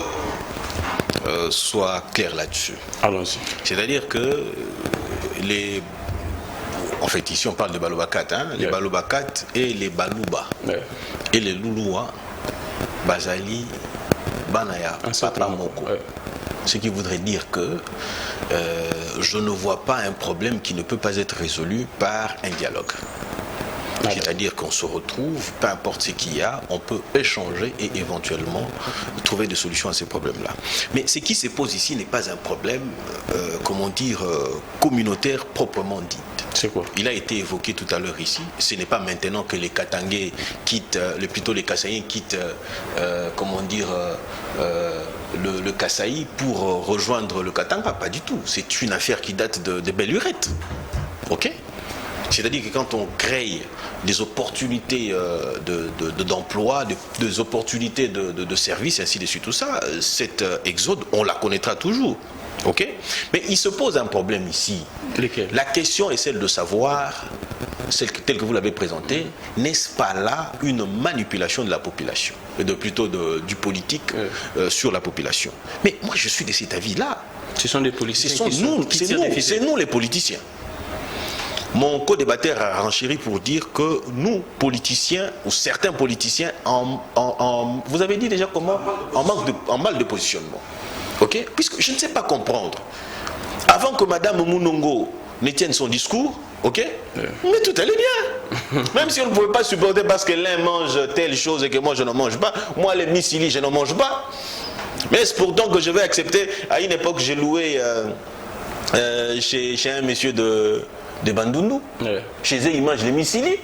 soient claires là-dessus. Allons-y. C'est-à-dire que en fait, ici, on parle de Balobakat, hein, les Balobakat et les Balouba. Et les Louloua, Bazali, Banaya, Papa Moko. Ce qui voudrait dire que je ne vois pas un problème qui ne peut pas être résolu par un dialogue. C'est-à-dire qu'on se retrouve, peu importe ce qu'il y a, on peut échanger et éventuellement trouver des solutions à ces problèmes-là. Mais ce qui se pose ici n'est pas un problème, comment dire, communautaire proprement dit. C'est quoi? Il a été évoqué tout à l'heure ici. Ce n'est pas maintenant que les Katangais quittent, plutôt les Kassaïens quittent, comment dire, le Kassaï pour rejoindre le Katanga. Pas du tout. C'est une affaire qui date de belle lurette. Ok? C'est-à-dire que quand on crée des opportunités d'emploi, des opportunités de services, ainsi de suite, tout ça, cet exode, on la connaîtra toujours. Ok? Mais il se pose un problème ici. Lesquels? La question est celle de savoir, telle que vous l'avez présentée, n'est-ce pas là une manipulation de la population, plutôt du politique sur la population? Mais moi je suis de cet avis-là. Ce sont des politiciens. C'est nous les politiciens. Mon co-débatteur a renchéri pour dire que nous, politiciens, ou certains politiciens, vous avez dit déjà comment? En mal de positionnement. Ok? Puisque je ne sais pas comprendre. Avant que Madame Mounongo ne tienne son discours, ok? Mais tout allait bien. Même si on ne pouvait pas supporter parce que l'un mange telle chose et que moi je ne mange pas, moi les missili je ne mange pas. Mais c'est pourtant que je vais accepter. À une époque, j'ai loué chez un monsieur de Bandundu. Chez eux, ils mangent les missili.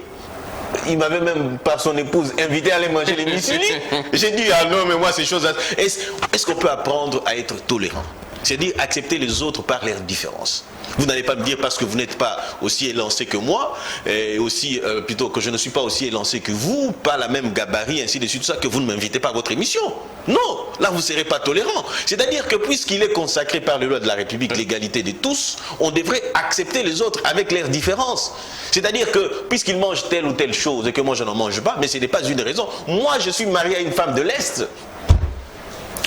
Il m'avait même, par son épouse, invité à aller manger les missili. J'ai dit, ah non, mais moi, ces choses-là. Est-ce qu'on peut apprendre à être tolérant? C'est-à-dire accepter les autres par leurs différences. Vous n'allez pas me dire parce que vous n'êtes pas aussi élancé que moi, et aussi, plutôt que je ne suis pas aussi élancé que vous, pas la même gabarit, ainsi de suite, tout ça, que vous ne m'invitez pas à votre émission. Non, là vous ne serez pas tolérant. C'est-à-dire que puisqu'il est consacré par les lois de la République, l'égalité de tous, on devrait accepter les autres avec leurs différences. C'est-à-dire que puisqu'il mange telle ou telle chose et que moi je n'en mange pas, mais ce n'est pas une raison. Moi je suis marié à une femme de l'Est.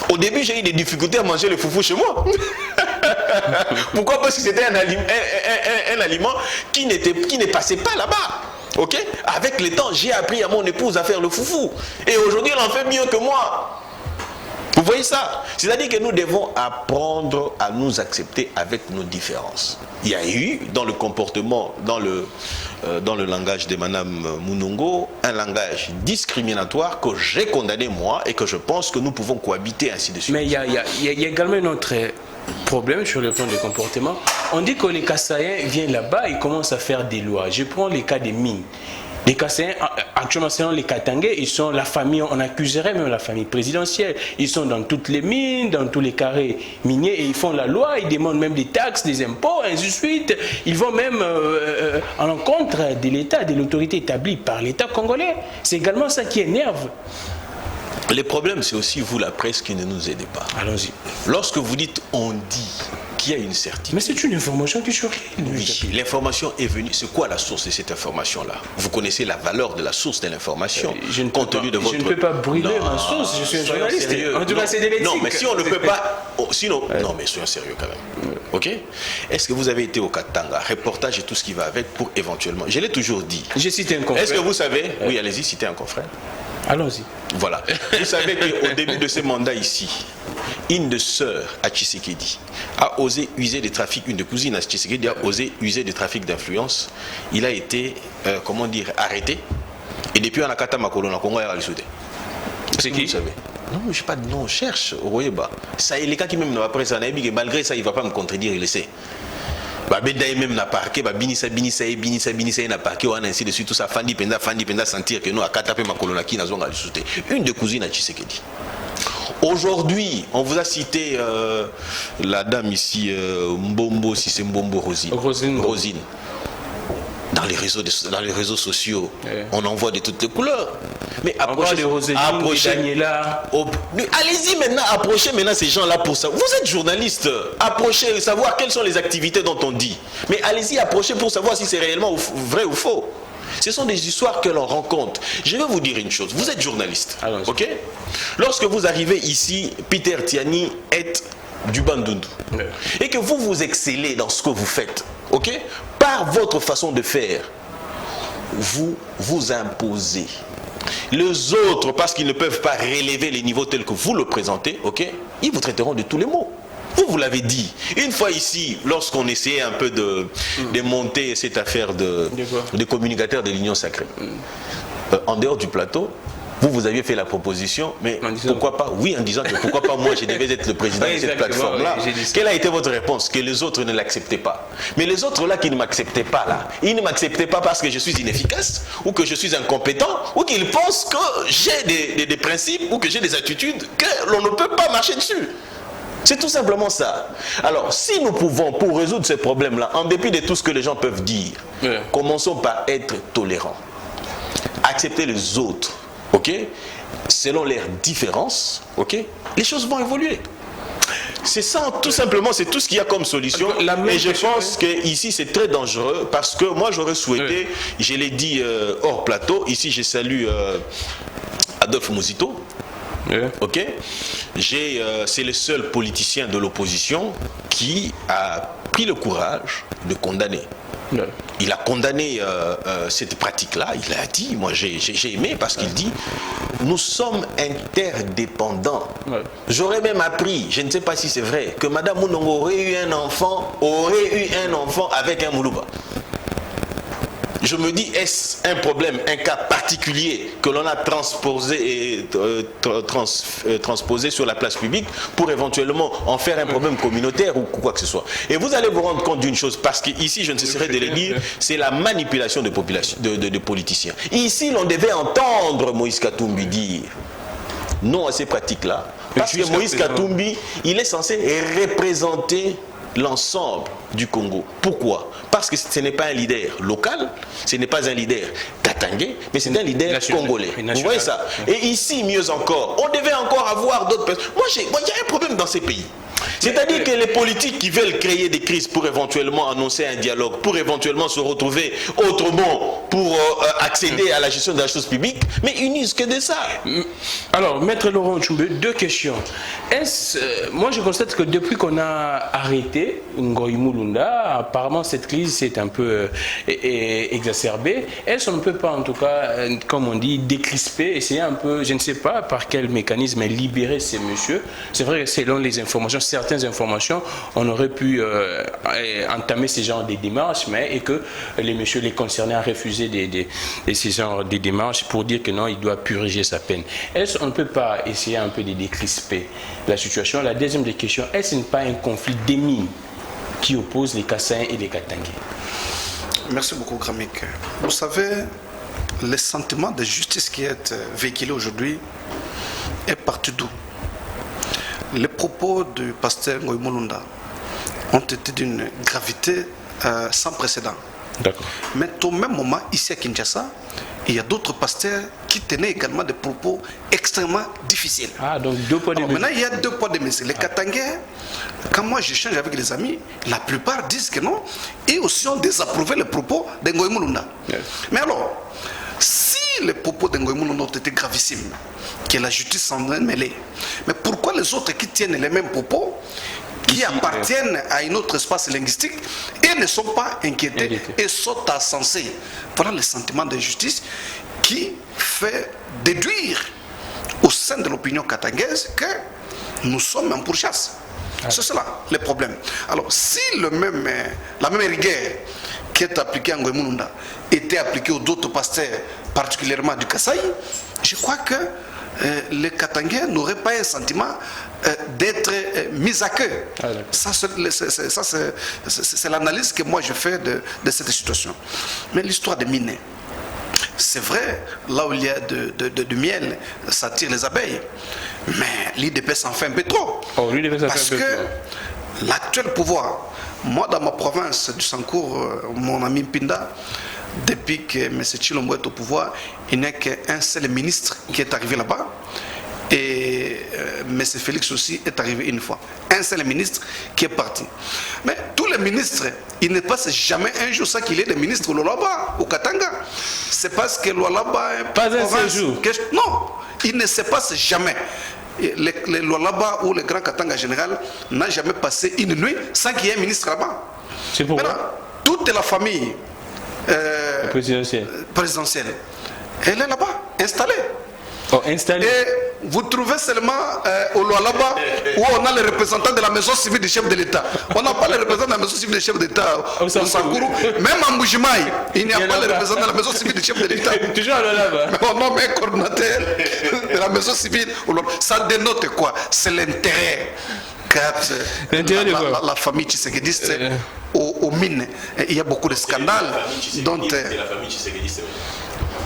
Au début, j'ai eu des difficultés à manger le foufou chez moi. Pourquoi? Parce que c'était un aliment qui ne passait pas là-bas. Ok? Avec le temps, j'ai appris à mon épouse à faire le foufou. Et aujourd'hui, elle en fait mieux que moi. Vous voyez ça? C'est-à-dire que nous devons apprendre à nous accepter avec nos différences. Il y a eu dans le comportement, dans le langage de Madame Mounongo, un langage discriminatoire que j'ai condamné moi et que je pense que nous pouvons cohabiter ainsi de suite. Mais il y a également un autre problème sur le plan du comportement. On dit que les Kassaïens viennent là-bas et commencent à faire des lois. Je prends les cas des mines. Les Kassaïens, actuellement, selon les Katangais, ils sont la famille, on accuserait même la famille présidentielle. Ils sont dans toutes les mines, dans tous les carrés miniers, et ils font la loi, ils demandent même des taxes, des impôts, ainsi de suite. Ils vont même à l'encontre de l'État, de l'autorité établie par l'État congolais. C'est également ça qui énerve. Les problèmes, c'est aussi vous, la presse, qui ne nous aidez pas. Allons-y. Lorsque vous dites « on dit », qu'il y a une certitude. Mais c'est une information qui survient. Oui, l'information est venue. C'est quoi la source de cette information-là? Vous connaissez la valeur de la source de l'information. Je ne peux pas brûler ma source, je suis un journaliste. En tout cas, c'est de l'éthique. Non, mais si on ne peut pas... sinon, non, mais soyons sérieux quand même. Ok? Est-ce que vous avez été au Katanga, reportage et tout ce qui va avec pour éventuellement... Je l'ai toujours dit. J'ai cité un confrère. Est-ce que vous savez... Oui, allez-y, citez un confrère. Allons-y. Voilà. Vous savez qu'au début de ce mandat ici, une de sœurs à Tshisekedi a osé user des trafics, une de cousines à Tshisekedi a osé user des trafics d'influence. Il a été, comment dire, arrêté. Et depuis, on a kata makolo na Congo à l'isouté. C'est qui? Vous savez? Non, je ne sais pas de nom, cherche. Ça, il est cas qui même n'a pas ça, malgré ça, il ne va pas me contredire, il le sait. Même na parquet, binisa na parquet, on a ainsi de suite, tout ça, fandi penda sentir que nous, à katape makolo qui n'a zonga l'isouté. Une de cousines à Tshisekedi. Aujourd'hui, on vous a cité la dame ici, Mbombo, si c'est Mbombo Rosine. Dans les réseaux sociaux, on en voit de toutes les couleurs. Mais approchez, allez-y maintenant, approchez maintenant ces gens-là pour ça. Vous êtes journaliste, approchez, savoir quelles sont les activités dont on dit. Mais allez-y, approchez pour savoir si c'est réellement vrai ou faux. Ce sont des histoires que l'on rencontre. Je vais vous dire une chose, vous êtes journaliste, ok? Lorsque vous arrivez ici, Peter Tiani est du Bandundu, et que vous excellez dans ce que vous faites, ok? Par votre façon de faire, vous vous imposez. Les autres, parce qu'ils ne peuvent pas relever les niveaux tels que vous le présentez, ok? Ils vous traiteront de tous les mots. Vous l'avez dit. Une fois ici, lorsqu'on essayait un peu de monter cette affaire de communicateurs de l'Union sacrée, en dehors du plateau, vous aviez fait la proposition, mais pourquoi pas? Oui, en disant que pourquoi pas moi, je devais être le président de cette plateforme-là. Quelle a été votre réponse? Que les autres ne l'acceptaient pas. Mais les autres là qui ne m'acceptaient pas là, ils ne m'acceptaient pas parce que je suis inefficace, ou que je suis incompétent, ou qu'ils pensent que j'ai des principes, ou que j'ai des attitudes que l'on ne peut pas marcher dessus. C'est tout simplement ça. Alors, si nous pouvons, pour résoudre ces problèmes-là, en dépit de tout ce que les gens peuvent dire, commençons par être tolérants. Accepter les autres, ok, selon leurs différences, ok, les choses vont évoluer. C'est ça, tout simplement, c'est tout ce qu'il y a comme solution. Et je pense qu'ici, c'est très dangereux parce que moi, j'aurais souhaité, je l'ai dit hors plateau, ici, je salue Adolphe Muzito. Ok, c'est le seul politicien de l'opposition qui a pris le courage de condamner. Il a condamné cette pratique-là. Il a dit, moi j'ai aimé parce qu'il dit, nous sommes interdépendants. J'aurais même appris, je ne sais pas si c'est vrai, que Madame Mounongo aurait eu un enfant avec un Moulouba. Je me dis, est-ce un problème, un cas particulier que l'on a transposé sur la place publique pour éventuellement en faire un problème communautaire ou quoi que ce soit. Et vous allez vous rendre compte d'une chose, parce qu'ici, je ne cesserai de le dire, c'est la manipulation de politiciens. Ici, l'on devait entendre Moïse Katumbi dire non à ces pratiques-là, parce que Moïse Katumbi, il est censé représenter l'ensemble du Congo. Pourquoi? Parce que ce n'est pas un leader local, ce n'est pas un leader katangais, mais c'est un leader congolais. Vous voyez ça? Et ici, mieux encore, on devait encore avoir d'autres personnes. Moi, il y a un problème dans ces pays. C'est-à-dire que les politiques qui veulent créer des crises pour éventuellement annoncer un dialogue, pour éventuellement se retrouver autrement, pour accéder à la gestion de la chose publique, mais ils n'usent que de ça. Alors, Maître Laurent Tchoumbe, deux questions. Moi, je constate que depuis qu'on a arrêté Ngoï Mulunda, apparemment cette crise s'est un peu exacerbée. Est-ce qu'on ne peut pas, en tout cas, comme on dit, décrisper, essayer un peu, je ne sais pas par quel mécanisme, libérer ces messieurs? C'est vrai que selon les informations, certaines informations, on aurait pu entamer ce genre de démarches, et que les messieurs les concernés ont refusé ces genres de démarches pour dire que non, il doit purger sa peine. Est-ce qu'on ne peut pas essayer un peu de décrisper la situation? La deuxième des questions, est-ce pas un conflit d'ethnie qui oppose les Kassaïens et les Katangais? Merci beaucoup, Gramik. Vous savez, le sentiment de justice qui est véhiculé aujourd'hui est parti d'où? Les propos du pasteur Ngoï Mulunda ont été d'une gravité sans précédent. Mais au même moment, ici à Kinshasa, il y a d'autres pasteurs qui tenaient également des propos extrêmement difficiles. Donc deux poids, deux mesures. Maintenant, il y a deux poids, deux mesures. Les Katangais, quand moi j'échange avec les amis, la plupart disent que non, et aussi ont désapprouvé les propos de Ngoï Mulunda. Mais alors, si les propos de Ngoï Mulunda ont été gravissimes, que la justice s'en est mêlée, mais pourquoi les autres qui tiennent les mêmes propos, qui appartiennent à un autre espace linguistique, et ne sont pas inquiétés et sont insensés? Voilà le sentiment de justice qui fait déduire au sein de l'opinion katangaise que nous sommes en pourchasse. C'est cela le problème. Alors, si la même rigueur qui est appliquée à Ngoï Mulunda était appliquée aux autres pasteurs, particulièrement du Kasaï, je crois que les Katangais n'auraient pas un sentiment d'être mis à queue. Ça, c'est l'analyse que moi je fais de cette situation. Mais l'histoire des mines, c'est vrai, là où il y a du miel, ça attire les abeilles. Mais l'IDPS en fait un peu trop. Parce que l'actuel pouvoir, moi dans ma province du Sankour, mon ami Mpinda, depuis que M. Tshilombo est au pouvoir, il n'y a qu'un seul ministre qui est arrivé là-bas. Et M. Félix aussi est arrivé une fois. Un seul ministre qui est parti. Mais tous les ministres, il ne passe jamais un jour sans qu'il y ait des ministres au Lualaba, au Katanga. C'est parce que Lualaba est pas un seul jour. Non, il ne se passe jamais. Le Lualaba ou le Grand Katanga général n'a jamais passé une nuit sans qu'il y ait un ministre là-bas. C'est pourquoi toute la famille présidentielle, elle est là-bas, installée. Installé. Et vous trouvez seulement au Lualaba où on a les représentants de la maison civile du chef de l'État. On n'a pas les représentants de la maison civile du chef d'État au Sankourou. Même en Mbujimaï, il n'y a pas les représentants de la maison civile du chef de l'État. Toujours à Lualaba. Mais on nomme un coordinateur de la maison civile. Ça dénote quoi? C'est l'intérêt qu'a la famille tshisekedi aux mines. Il y a beaucoup de scandales. C'est la famille tshisekedi.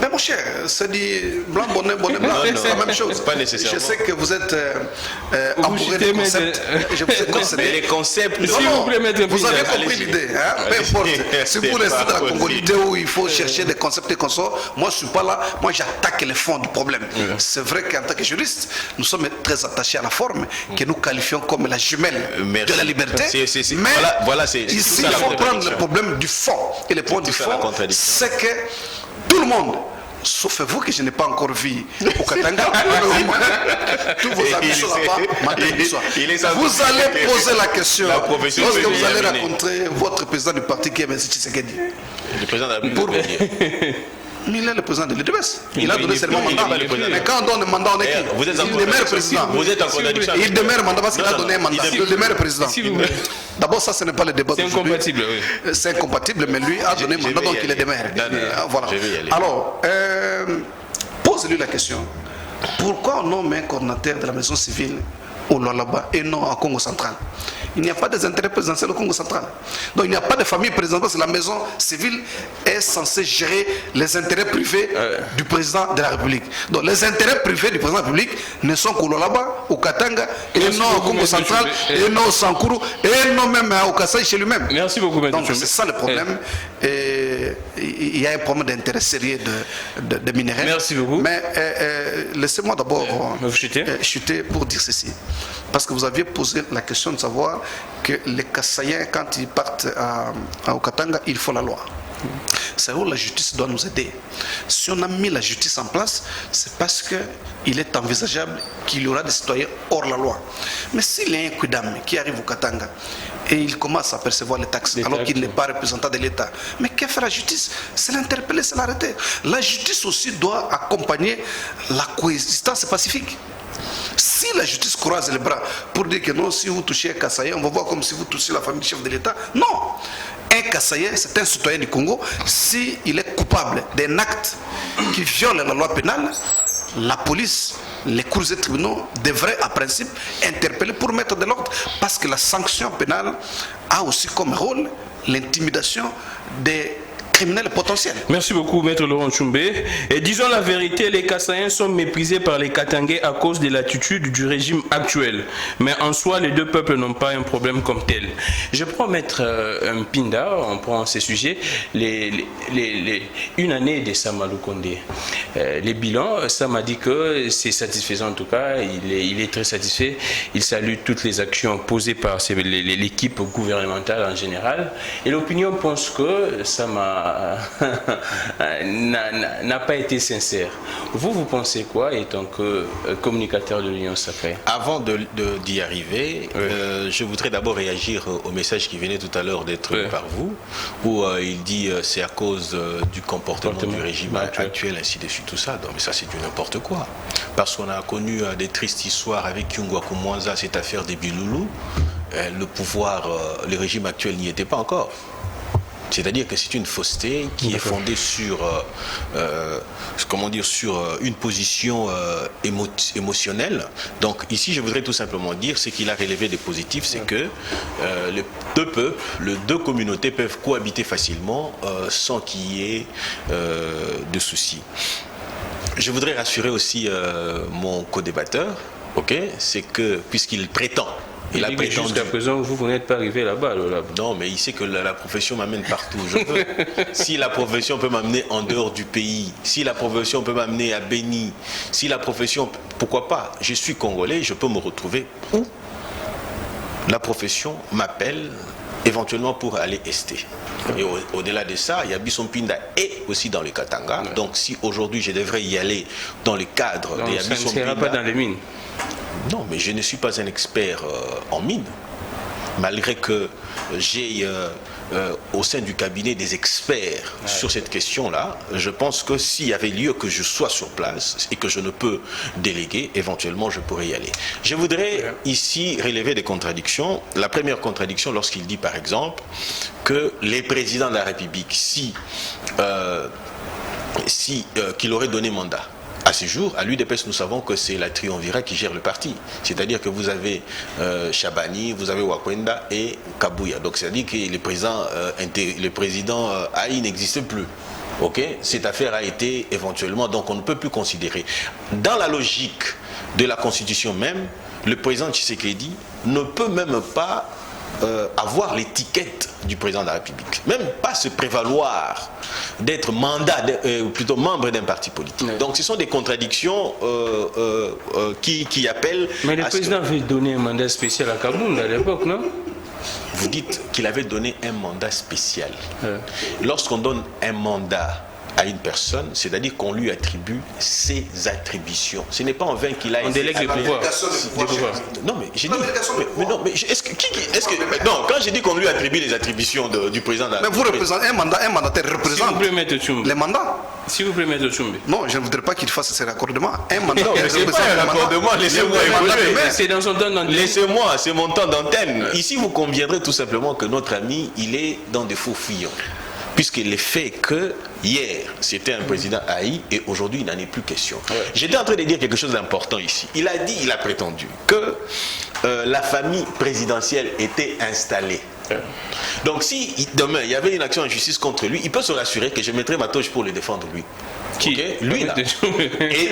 Mais mon cher, c'est dit blanc, bonnet, bonnet, blanc, c'est la même chose. Pas nécessairement. Je sais que vous êtes amoureux des concepts. Je vous ai conseillé. Les concepts. S'il vous plaît, maître Vous avez Pinda. compris l'idée, hein? Peu importe. Si vous restez dans la congolité où il faut chercher des concepts et consorts, moi je ne suis pas là, moi j'attaque les fonds du problème. C'est vrai qu'en tant que juriste, nous sommes très attachés à la forme que nous qualifions comme la jumelle de la liberté. Mais voilà, c'est ici, ça, il la faut prendre contradiction. le problème du fond. Et le point du ça, la fond, contradiction. c'est que tout le monde, sauf vous que je n'ai pas encore vu au Katanga, tous vos amis sont là-bas, matin et soir. Vous allez poser la question La profession lorsque peut vous allez examiner. rencontrer votre président du parti qui est M. Tshisekedi. Le président de la Pour- République. Mais il est le président de l'UDPS. Il a Il donné n'est seulement plus- il mandat. n'est pas le président. Mais quand on donne un mandat, on est qui? Vous êtes en Il demeure contradiction. président. Vous êtes en contradiction. Il demeure mandat parce qu'il a Non, donné un mandat. il Il demeure président. S'il vous plaît. D'abord, ça, ce n'est pas le débat C'est d'aujourd'hui. incompatible, oui. C'est incompatible, mais lui a donné je mandat, vais donc y il est aller. demeure. Non, non, Voilà. je vais y aller. Alors, pose-lui la question. Pourquoi on nomme un coordinateur de la maison civile au Lualaba et non à Congo central? Il n'y a pas des intérêts présidentiels au Congo central. Donc il n'y a pas de famille présidentielle parce que la maison civile est censée gérer les intérêts privés du président de la République. Donc les intérêts privés du président de la République ne sont qu'au Lualaba, au Katanga, et Merci non au beaucoup, Congo Maître central, Choumbé. et non au Sankourou, et non même au Kassai chez lui-même. Merci beaucoup, Maître Donc Choumbé. c'est ça le problème. Et il y a un problème d'intérêt sérieux de minerais. Merci beaucoup. Mais laissez-moi d'abord vous chuter. chuter pour dire ceci. Parce que vous aviez posé la question de savoir que les Kassaïens, quand ils partent au Katanga, il faut la loi. C'est où la justice doit nous aider. Si on a mis la justice en place, c'est parce qu'il est envisageable qu'il y aura des citoyens hors la loi. Mais s'il y a un Kouidam qui arrive au Katanga et il commence à percevoir les taxes alors qu'il n'est pas représentant de l'État, mais que fait la justice? C'est l'interpeller, c'est l'arrêter. La justice aussi doit accompagner la coexistence pacifique. Si la justice croise les bras pour dire que non, si vous touchez un Kassaïen, on va voir comme si vous touchez la famille du chef de l'État. Non! Un Kassaïen, c'est un citoyen du Congo. S'il est coupable d'un acte qui viole la loi pénale, la police, les cours et tribunaux devraient, en principe, interpeller pour mettre de l'ordre. Parce que la sanction pénale a aussi comme rôle l'intimidation des criminels potentiels. Merci beaucoup, Maître Laurent Choumbé. Et disons la vérité, les Kassaïens sont méprisés par les Katangais à cause de l'attitude du régime actuel. Mais en soi, les deux peuples n'ont pas un problème comme tel. Je prends Maître Pinda, on prend ces sujets, une année de Samalou Kondé. Les bilans, ça m'a dit que c'est satisfaisant en tout cas, il est très satisfait. Il salue toutes les actions posées par l'équipe gouvernementale en général. Et l'opinion pense que ça n'a pas été sincère. Vous pensez quoi étant que communicateur de l'Union sacrée? Avant d'y arriver, je voudrais d'abord réagir au message qui venait tout à l'heure d'être lu par vous, où il dit c'est à cause du comportement du régime actuel, ainsi de suite, tout ça. Donc, mais ça, c'est du n'importe quoi. Parce qu'on a connu des tristes histoires avec Kyungwa Kumwanza, cette affaire des Biloulou. Le pouvoir, le régime actuel n'y était pas encore. C'est-à-dire que c'est une fausseté qui est fondée sur, sur une position émotionnelle. Donc ici, je voudrais tout simplement dire, ce qu'il a relevé de positif, c'est que les deux peuples, les deux communautés peuvent cohabiter facilement sans qu'il y ait de soucis. Je voudrais rassurer aussi mon co-débatteur, c'est que puisqu'il prétend, il a prétendu. Jusqu'à présent, vous n'êtes pas arrivé là-bas. Non, mais il sait que la profession m'amène partout où je veux. Si la profession peut m'amener en dehors du pays, si la profession peut m'amener à Béni, si la profession, pourquoi pas? Je suis congolais, je peux me retrouver où la profession m'appelle éventuellement pour aller ester. Et au-delà de ça, il y a Bisson Pinda et aussi dans le Katanga. Donc si aujourd'hui je devrais y aller dans le cadre de Bisson Pinda... Ça ne sera pas dans les mines. Non, mais je ne suis pas un expert en mine. Malgré que j'ai au sein du cabinet des experts sur cette question-là, je pense que s'il y avait lieu que je sois sur place et que je ne peux déléguer, éventuellement je pourrais y aller. Je voudrais ici relever des contradictions. La première contradiction, lorsqu'il dit par exemple que les présidents de la République, qu'il aurait donné mandat, à ce jour, à l'UDPS, nous savons que c'est la triumvirat qui gère le parti. C'est-à-dire que vous avez Chabani, vous avez Wakwenda et Kabouya. Donc c'est-à-dire que le président Aïe n'existe plus. ok, cette affaire a été éventuellement, donc on ne peut plus considérer. Dans la logique de la Constitution même, le président Tshisekedi ne peut même pas avoir l'étiquette du président de la République, même pas se prévaloir d'être plutôt membre d'un parti politique. Oui. Donc ce sont des contradictions qui appellent... Mais le président avait donné un mandat spécial à Kabound à l'époque, non? Vous dites qu'il avait donné un mandat spécial. Lorsqu'on donne un mandat à une personne, c'est-à-dire qu'on lui attribue ses attributions. Ce n'est pas en vain qu'il a... On délègue les pouvoirs. Non, mais j'ai dit... Non, quand j'ai dit qu'on lui attribue les attributions du président... Mais vous représentez un mandataire représente les mandats. Si vous plaît, M. Tchoumbe. Non, je ne voudrais pas qu'il fasse ces raccordements. Un mandat. Non, mais c'est pas un raccordement, laissez-moi évoluer. C'est dans son temps d'antenne. Laissez-moi, c'est mon temps d'antenne. Ici, vous conviendrez tout simplement que notre ami, il est dans des faux fuyants. Puisque le fait que hier, c'était un président haï et aujourd'hui, il n'en est plus question. Ouais. J'étais en train de dire quelque chose d'important ici. Il a dit, il a prétendu que la famille présidentielle était installée. Ouais. Donc si demain, il y avait une action en justice contre lui, il peut se rassurer que je mettrai ma toche pour le défendre lui. Qui okay? Lui, là.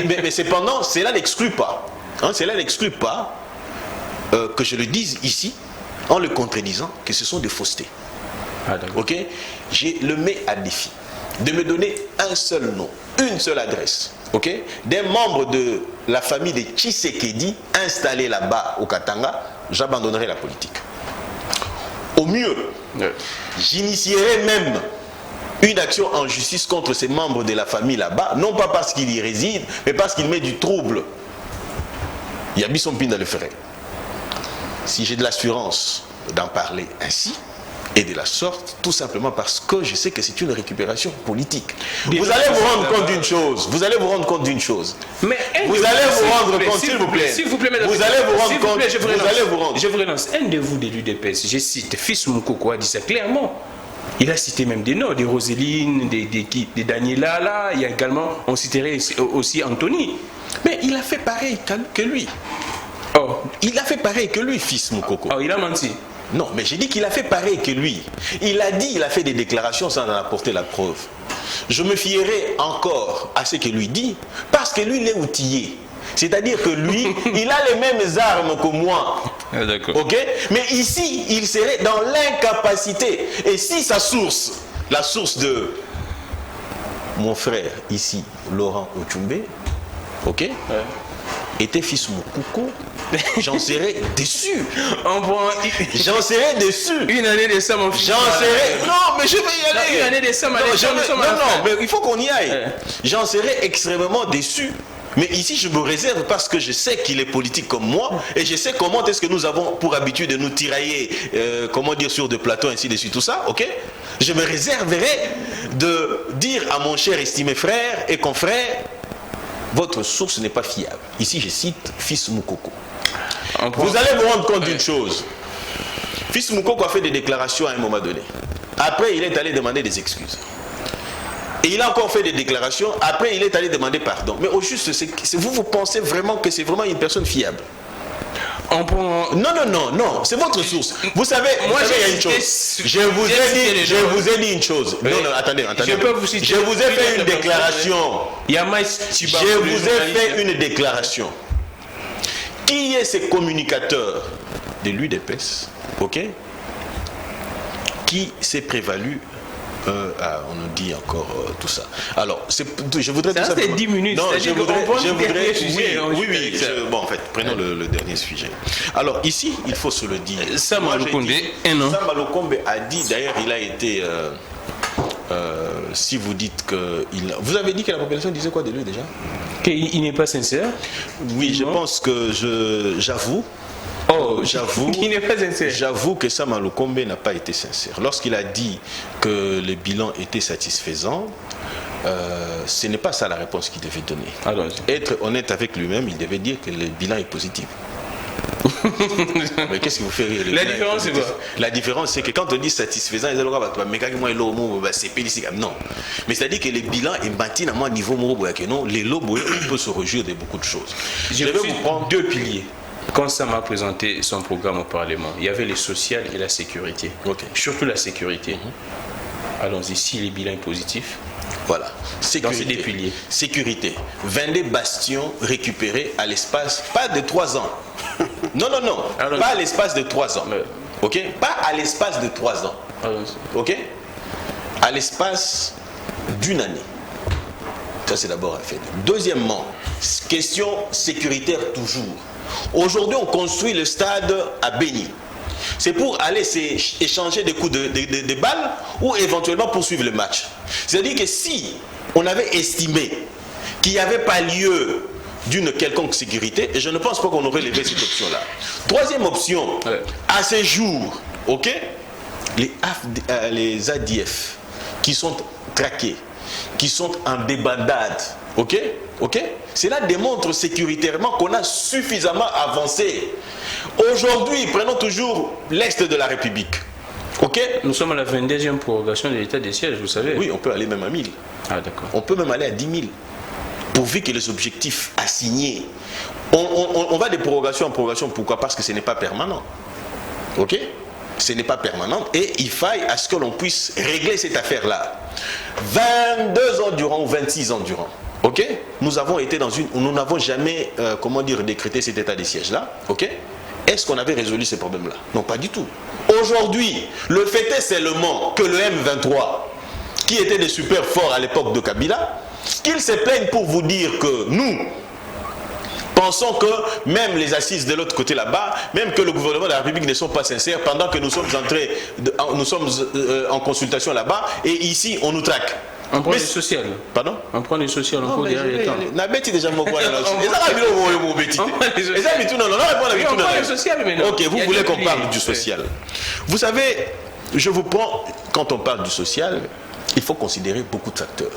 mais cependant, cela n'exclut pas. Hein, cela n'exclut pas que je le dise ici, en le contredisant, que ce sont des faussetés. Ah, ok, je le mets à défi de me donner un seul nom, une seule adresse, ok, d'un membre de la famille de Tshisekedi installé là-bas au Katanga, j'abandonnerai la politique. Au mieux, j'initierai même une action en justice contre ces membres de la famille là-bas, non pas parce qu'il y réside, mais parce qu'il met du trouble. Il y a Bisson Pinda le ferait. Si j'ai de l'assurance d'en parler ainsi, et de la sorte, tout simplement parce que je sais que c'est une récupération politique. Vous allez vous rendre compte d'une chose. Vous allez vous rendre compte d'une chose. Mais vous allez vous rendre compte, s'il vous plaît. S'il vous plaît, vous allez vous rendre compte. Je vous relance. Un de vous de l'UDPS, je cite, Fils Moukoko a dit ça clairement. Il a cité même des noms, des Roseline, des Daniela, là. Il y a également, on citerait aussi Anthony. Mais il a fait pareil que lui. Oh. Il a fait pareil que lui, Fils Moukoko. Oh, il a menti. Non, mais j'ai dit qu'il a fait pareil que lui. Il a dit, il a fait des déclarations sans en apporter la preuve. Je me fierai encore à ce qu'il lui dit, parce que lui, il est outillé. C'est-à-dire que lui, il a les mêmes armes que moi. Ah, d'accord. Ok? Mais ici, il serait dans l'incapacité. Et si sa source, la source de mon frère ici, Laurent Otchoumbe, ok? Ouais. Était Fils Moukoko, j'en serais déçu. J'en serais déçu. Une année de ça, mon fils. J'en serais. Non, mais je vais y aller. Une année de ça, non, mais il faut qu'on y aille. J'en serais extrêmement déçu. Mais ici, je me réserve parce que je sais qu'il est politique comme moi et je sais comment est-ce que nous avons pour habitude de nous tirailler, comment dire, sur des plateaux, ainsi de suite, tout ça, ok? Je me réserverai de dire à mon cher estimé frère et confrère, votre source n'est pas fiable. Ici, je cite Fils Moukoko. Vous allez vous rendre compte d'une chose. Fils Moukoko a fait des déclarations à un moment donné. Après, il est allé demander des excuses. Et il a encore fait des déclarations. Après, il est allé demander pardon. Mais au juste, vous pensez vraiment que c'est vraiment une personne fiable? Non, c'est votre source. Vous savez, moi, il y a une chose. Je vous ai dit une chose. Non, attendez. Je vous ai fait une déclaration. Je vous ai fait une déclaration. Qui est ce communicateur de l'UDPS, ok, qui s'est prévalu on nous dit encore tout ça. Alors, je voudrais ça, tout simplement... 10 minutes. Non, je voudrais oui. Bon, en fait, prenons le dernier sujet. Alors, ici, il faut se le dire. Sam Alokombe, Sam Alokombe a dit, d'ailleurs, il a été... si vous dites que... Vous avez dit que la population disait quoi de lui déjà? Qu'il n'est pas sincère? Oui, je pense que j'avoue. J'avoue que Sam Alokombe n'a pas été sincère. Lorsqu'il a dit que le bilan était satisfaisant, ce n'est pas ça la réponse qu'il devait donner. Alors, être honnête avec lui-même, il devait dire que le bilan est positif. Mais qu'est-ce qui vous fait rire? La différence, c'est quoi? La différence, c'est que quand on dit satisfaisant, non. Mais c'est-à-dire que le bilan est bâti à un niveau non, les lobes peuvent se réjouir de beaucoup de choses. Je vais vous prendre deux piliers. Quand Sam a présenté son programme au Parlement, il y avait le social et la sécurité. Okay. Surtout la sécurité. Allons-y, si le bilan est positif. Voilà. Dans ces deux piliers. Sécurité. 22 bastions récupérés à l'espace, pas de 3 ans. Non, Allons-y. pas à l'espace de 3 ans. Ok? Pas à l'espace de 3 ans. Allons-y. Ok? À l'espace d'une année. Ça, c'est d'abord un fait. Deuxièmement, question sécuritaire toujours. Aujourd'hui, on construit le stade à Béni. C'est pour aller échanger des coups de balles ou éventuellement poursuivre le match. C'est-à-dire que si on avait estimé qu'il n'y avait pas lieu d'une quelconque sécurité, et je ne pense pas qu'on aurait levé cette option-là. Troisième option, à ces jours, ok, les ADF qui sont traqués, qui sont en débandade, ok, cela démontre sécuritairement qu'on a suffisamment avancé. Aujourd'hui, prenons toujours l'Est de la République. Ok? Nous sommes à la 22e prorogation de l'état des sièges, vous savez. Oui, on peut aller même à 1000. Ah, d'accord. On peut même aller à 10 000. Pourvu que les objectifs assignés. On va de prorogation en prorogation. Pourquoi? Parce que ce n'est pas permanent. Ok? Ce n'est pas permanent. Et il faille à ce que l'on puisse régler cette affaire-là. 22 ans durant ou 26 ans durant. Ok? Nous avons été dans une... Nous n'avons jamais, décrété cet état des sièges-là. Ok? Est-ce qu'on avait résolu ces problèmes-là? Non, pas du tout. Aujourd'hui, le fait est seulement que le M23, qui était des super forts à l'époque de Kabila, qu'ils se plaignent pour vous dire que nous pensons que même les assises de l'autre côté là-bas, même que le gouvernement de la République ne sont pas sincères, pendant que nous sommes en consultation là-bas, et ici on nous traque. On prend le social. Pardon? On prend le social, on court derrière les temps. Déjà mon point là. Ok, vous voulez qu'on parle du social. Vous savez, je vous prends, quand on parle du social, il faut considérer beaucoup de facteurs.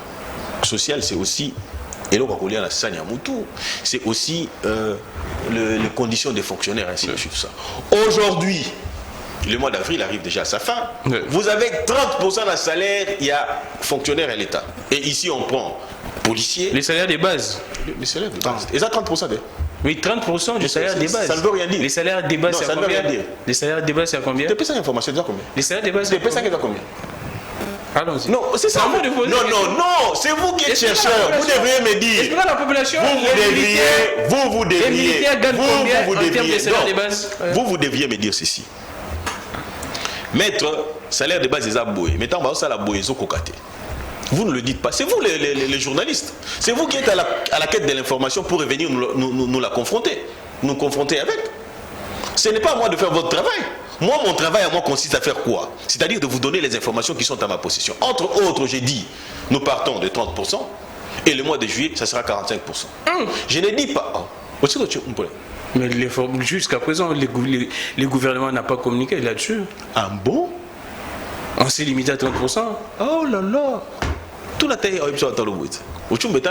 Social, c'est aussi, c'est aussi les conditions des fonctionnaires, ainsi de suite. Aujourd'hui, le mois d'avril arrive déjà à sa fin. Oui. Vous avez 30% de salaire, il y a fonctionnaires à l'État. Et ici, on prend policiers. Les salaires des bases. Les salaires des bases. Et ça, 30% de... Oui, 30% du salaire des bases. Ça ne veut rien dire. Les salaires des bases, c'est à combien? Les salaires des bases, c'est à combien? Tu peux ça information, c'est à combien? Les salaires des bases, c'est à combien? Allons-y. Non, c'est ça. Non, c'est vous qui êtes chercheur. Vous devriez me dire. Est-ce que la population, vous devriez vous deviez me dire ceci. Maître, salaire de base des aboués. Mettons, ça la boézo cocaté. Vous ne le dites pas. C'est vous les journalistes. C'est vous qui êtes à la quête de l'information pour revenir nous la confronter. Nous confronter avec. Ce n'est pas à moi de faire votre travail. Moi, mon travail à moi consiste à faire quoi? C'est-à-dire de vous donner les informations qui sont à ma possession. Entre autres, j'ai dit, nous partons de 30% et le mois de juillet, ça sera 45%. Je ne dis pas... Mais jusqu'à présent, les gouvernements n'ont pas communiqué là-dessus. Ah bon? On s'est limité à 30%. Oh là là! Tout la taille est sur le bout. Dites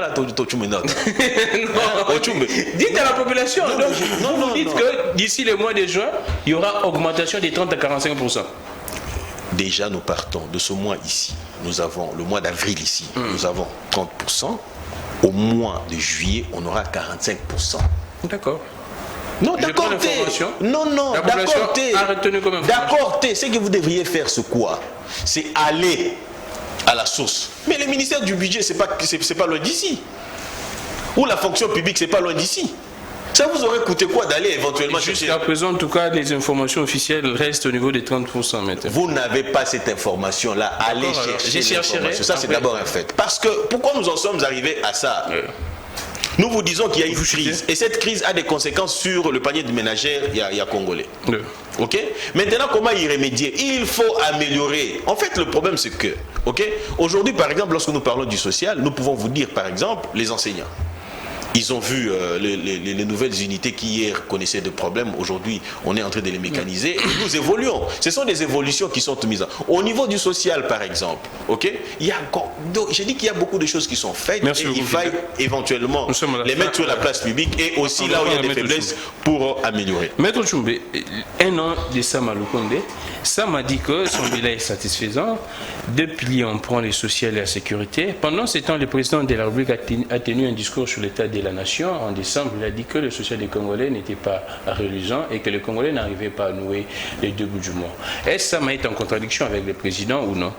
à la population. Vous dites que d'ici le mois de juin, il y aura augmentation des 30 à 45%. Déjà, nous partons de ce mois ici. Nous avons le mois d'avril ici. Nous avons 30%. Au mois de juillet, on aura 45%. D'accord. Non, d'accord. Non, d'accord. Ce que vous devriez faire, c'est quoi? C'est aller à la source. Mais le ministère du budget, c'est pas loin d'ici. Ou la fonction publique, c'est pas loin d'ici. Ça vous aurait coûté quoi d'aller éventuellement chercher? Jusqu'à présent, en tout cas, les informations officielles restent au niveau des 30% maintenant. Vous n'avez pas cette information-là. Allez chercher l'information. Ça, c'est d'abord un fait. Parce que, pourquoi nous en sommes arrivés à ça? Nous vous disons qu'il y a une crise. Et cette crise a des conséquences sur le panier de ménagères il y a congolais. Ok? Maintenant, comment y remédier? Il faut améliorer. En fait, le problème, c'est que, ok? Aujourd'hui, par exemple, lorsque nous parlons du social, nous pouvons vous dire, par exemple, les enseignants. Ils ont vu les nouvelles unités qui hier connaissaient des problèmes. Aujourd'hui, on est en train de les mécaniser. Et nous évoluons. Ce sont des évolutions qui sont mises au niveau du social, par exemple. Ok? Il y a encore. J'ai dit qu'il y a beaucoup de choses qui sont faites. Merci et il va éventuellement les mettre sur la place publique et aussi là où il y a des faiblesses pour améliorer. Maître Tchumbe, un an de Sama Lukonde, Sam a dit que son bilan est satisfaisant. Depuis, on prend les social et la sécurité. Pendant ce temps, le président de la République a tenu un discours sur l'état de la nation. En décembre, il a dit que le social des Congolais n'était pas reluisant et que les Congolais n'arrivaient pas à nouer les deux bouts du monde. Est-ce que ça m'a été en contradiction avec le président ou non?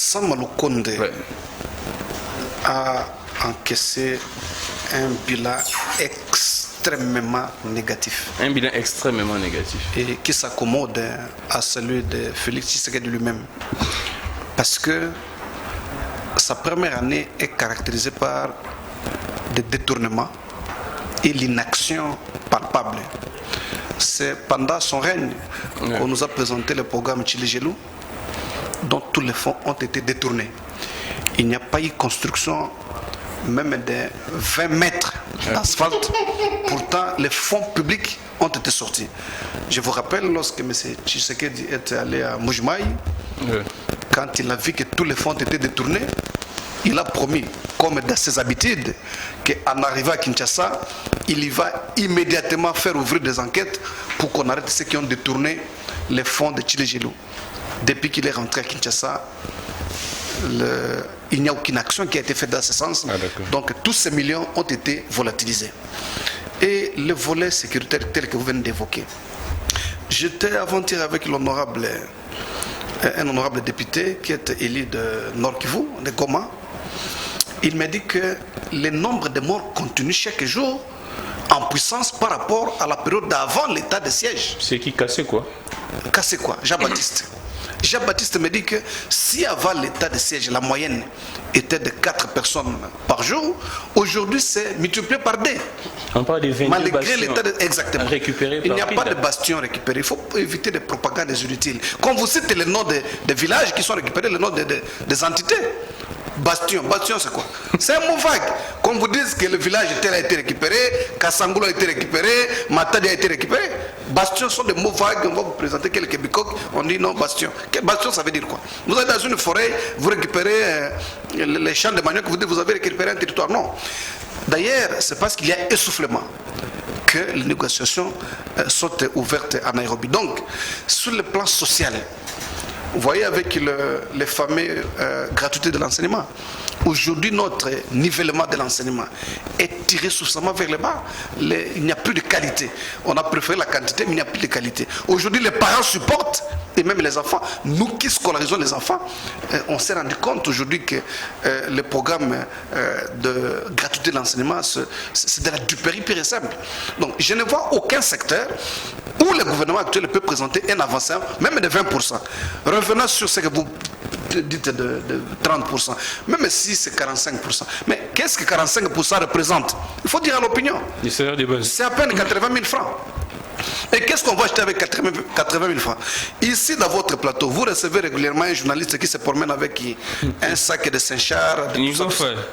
Samalou Konde a encaissé un bilan extrêmement négatif. Un bilan extrêmement négatif. Et qui s'accommode à celui de Félix Tshisekedi lui-même. Parce que sa première année est caractérisée par des détournements et l'inaction palpable. C'est pendant son règne qu'on nous a présenté le programme Tchilégelou, dont tous les fonds ont été détournés. Il n'y a pas eu construction même de 20 mètres d'asphalte. Pourtant, les fonds publics ont été sortis. Je vous rappelle, lorsque M. Tshisekedi était allé à Mujimai, quand il a vu que tous les fonds étaient détournés, il a promis, comme dans ses habitudes, qu'en arrivant à Kinshasa, il y va immédiatement faire ouvrir des enquêtes pour qu'on arrête ceux qui ont détourné les fonds de Tchilégelou. Depuis qu'il est rentré à Kinshasa, il n'y a aucune action qui a été faite dans ce sens. Donc tous ces millions ont été volatilisés. Et le volet sécuritaire tel que vous venez d'évoquer. J'étais avant-hier avec un honorable député qui est élu de Nord Kivu, de Goma. Il m'a dit que le nombre de morts continue chaque jour en puissance par rapport à la période d'avant l'état de siège. C'est qui cassait quoi? Cassé quoi? Jean-Baptiste. Jean-Baptiste me dit que si avant l'état de siège, la moyenne était de 4 personnes par jour, aujourd'hui c'est multiplié par 2. On parle de 22 malgré l'état de... Exactement. Récupérés. Il n'y a pas de bastions récupérés. Il faut éviter des propagandes inutiles. Quand vous citez les noms des villages qui sont récupérés, les noms des entités. Bastion c'est quoi? C'est un mot vague. Quand vous dites que le village tel a été récupéré, Kassangolo a été récupéré, Matadi a été récupéré, bastions sont des mots vagues. On va vous présenter quelques bicoques, on dit non, bastion. Bastion, ça veut dire quoi? Vous êtes dans une forêt, vous récupérez les champs de manioc, vous dites vous avez récupéré un territoire. Non. D'ailleurs, c'est parce qu'il y a essoufflement que les négociations sont ouvertes à Nairobi. Donc, sur le plan social, vous voyez avec les fameux gratuités de l'enseignement. Aujourd'hui, notre nivellement de l'enseignement est tiré suffisamment vers le bas. Il n'y a plus de qualité. On a préféré la quantité, mais il n'y a plus de qualité. Aujourd'hui, les parents supportent, et même les enfants. Nous qui scolarisons les enfants, on s'est rendu compte aujourd'hui que le programme de gratuité de l'enseignement, c'est de la duperie pure et simple. Donc, je ne vois aucun secteur où le gouvernement actuel peut présenter un avancement, même de 20%. Revenons sur ce que vous dites de 30%, même si c'est 45%. Mais qu'est-ce que 45% représente? Il faut dire à l'opinion. C'est à peine 80 000 francs. Et qu'est-ce qu'on va acheter avec 80 000 francs? Ici, dans votre plateau, vous recevez régulièrement un journaliste qui se promène avec un sac de Saint-Char,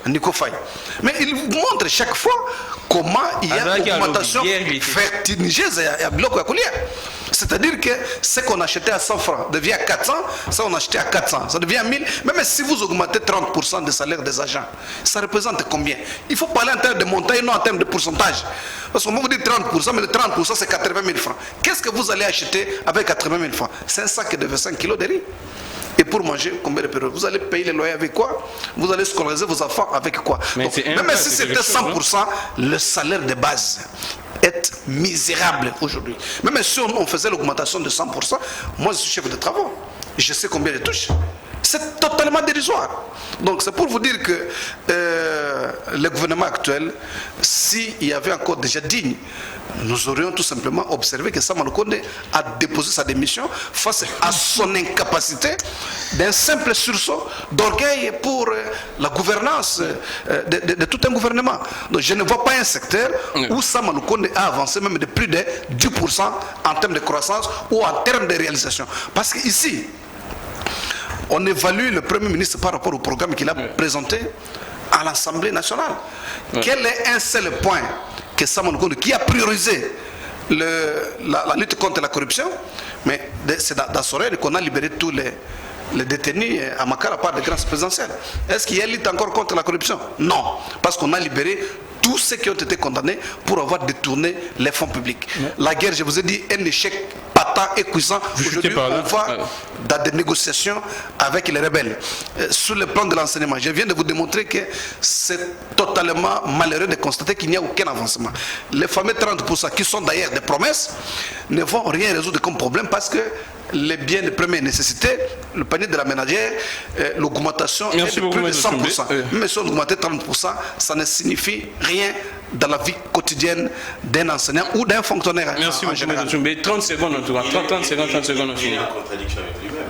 Nico Faye. Mais il vous montre chaque fois comment il y a une augmentation vertigineuse à bloc à collier. C'est-à-dire que ce qu'on achetait à 100 francs devient à 400, ça on achetait à 400, ça devient à 1000. Même si vous augmentez 30% des salaires des agents, ça représente combien? Il faut parler en termes de montant et non en termes de pourcentage. Parce qu'on va vous dire 30%, mais le 30% c'est 80 000 francs. Qu'est-ce que vous allez acheter avec 80 000 francs? C'est un sac de 25 kilos de riz. Et pour manger, combien de périodes? Vous allez payer les loyers avec quoi? Vous allez scolariser vos enfants avec quoi? Donc, même si c'était 100%, le salaire de base est misérable aujourd'hui. Même si on faisait l'augmentation de 100%, moi je suis chef de travaux. Je sais combien je touche. C'est totalement dérisoire. Donc c'est pour vous dire que le gouvernement actuel, s'il y avait encore déjà digne, nous aurions tout simplement observé que Samalou Konde a déposé sa démission face à son incapacité d'un simple sursaut d'orgueil pour la gouvernance de tout un gouvernement. Donc je ne vois pas un secteur où Samalou Konde a avancé même de plus de 10% en termes de croissance ou en termes de réalisation. Parce qu'ici, on évalue le Premier ministre par rapport au programme qu'il a présenté à l'Assemblée nationale. Quel est un seul point que Samalou Konde, qui a priorisé la lutte contre la corruption, mais c'est dans son règne qu'on a libéré tous les détenus à Makala par des grâces présidentielles. Est-ce qu'il y a lutte encore contre la corruption? Non, parce qu'on a libéré tous ceux qui ont été condamnés pour avoir détourné les fonds publics. La guerre, je vous ai dit, un échec patent. combattant et puissant. Aujourd'hui, on va dans des négociations avec les rebelles. Sur le plan de l'enseignement, je viens de vous démontrer que c'est totalement malheureux de constater qu'il n'y a aucun avancement. Les fameux 30% qui sont d'ailleurs des promesses ne vont rien résoudre comme problème parce que les biens de première nécessité, le panier de la ménagère, l'augmentation est de plus de 100%. Mais si on augmente 30%, ça ne signifie rien dans la vie quotidienne d'un enseignant ou d'un fonctionnaire. Merci beaucoup, M. 30 secondes en tout cas. 30 secondes, on finit. Contradiction avec lui-même.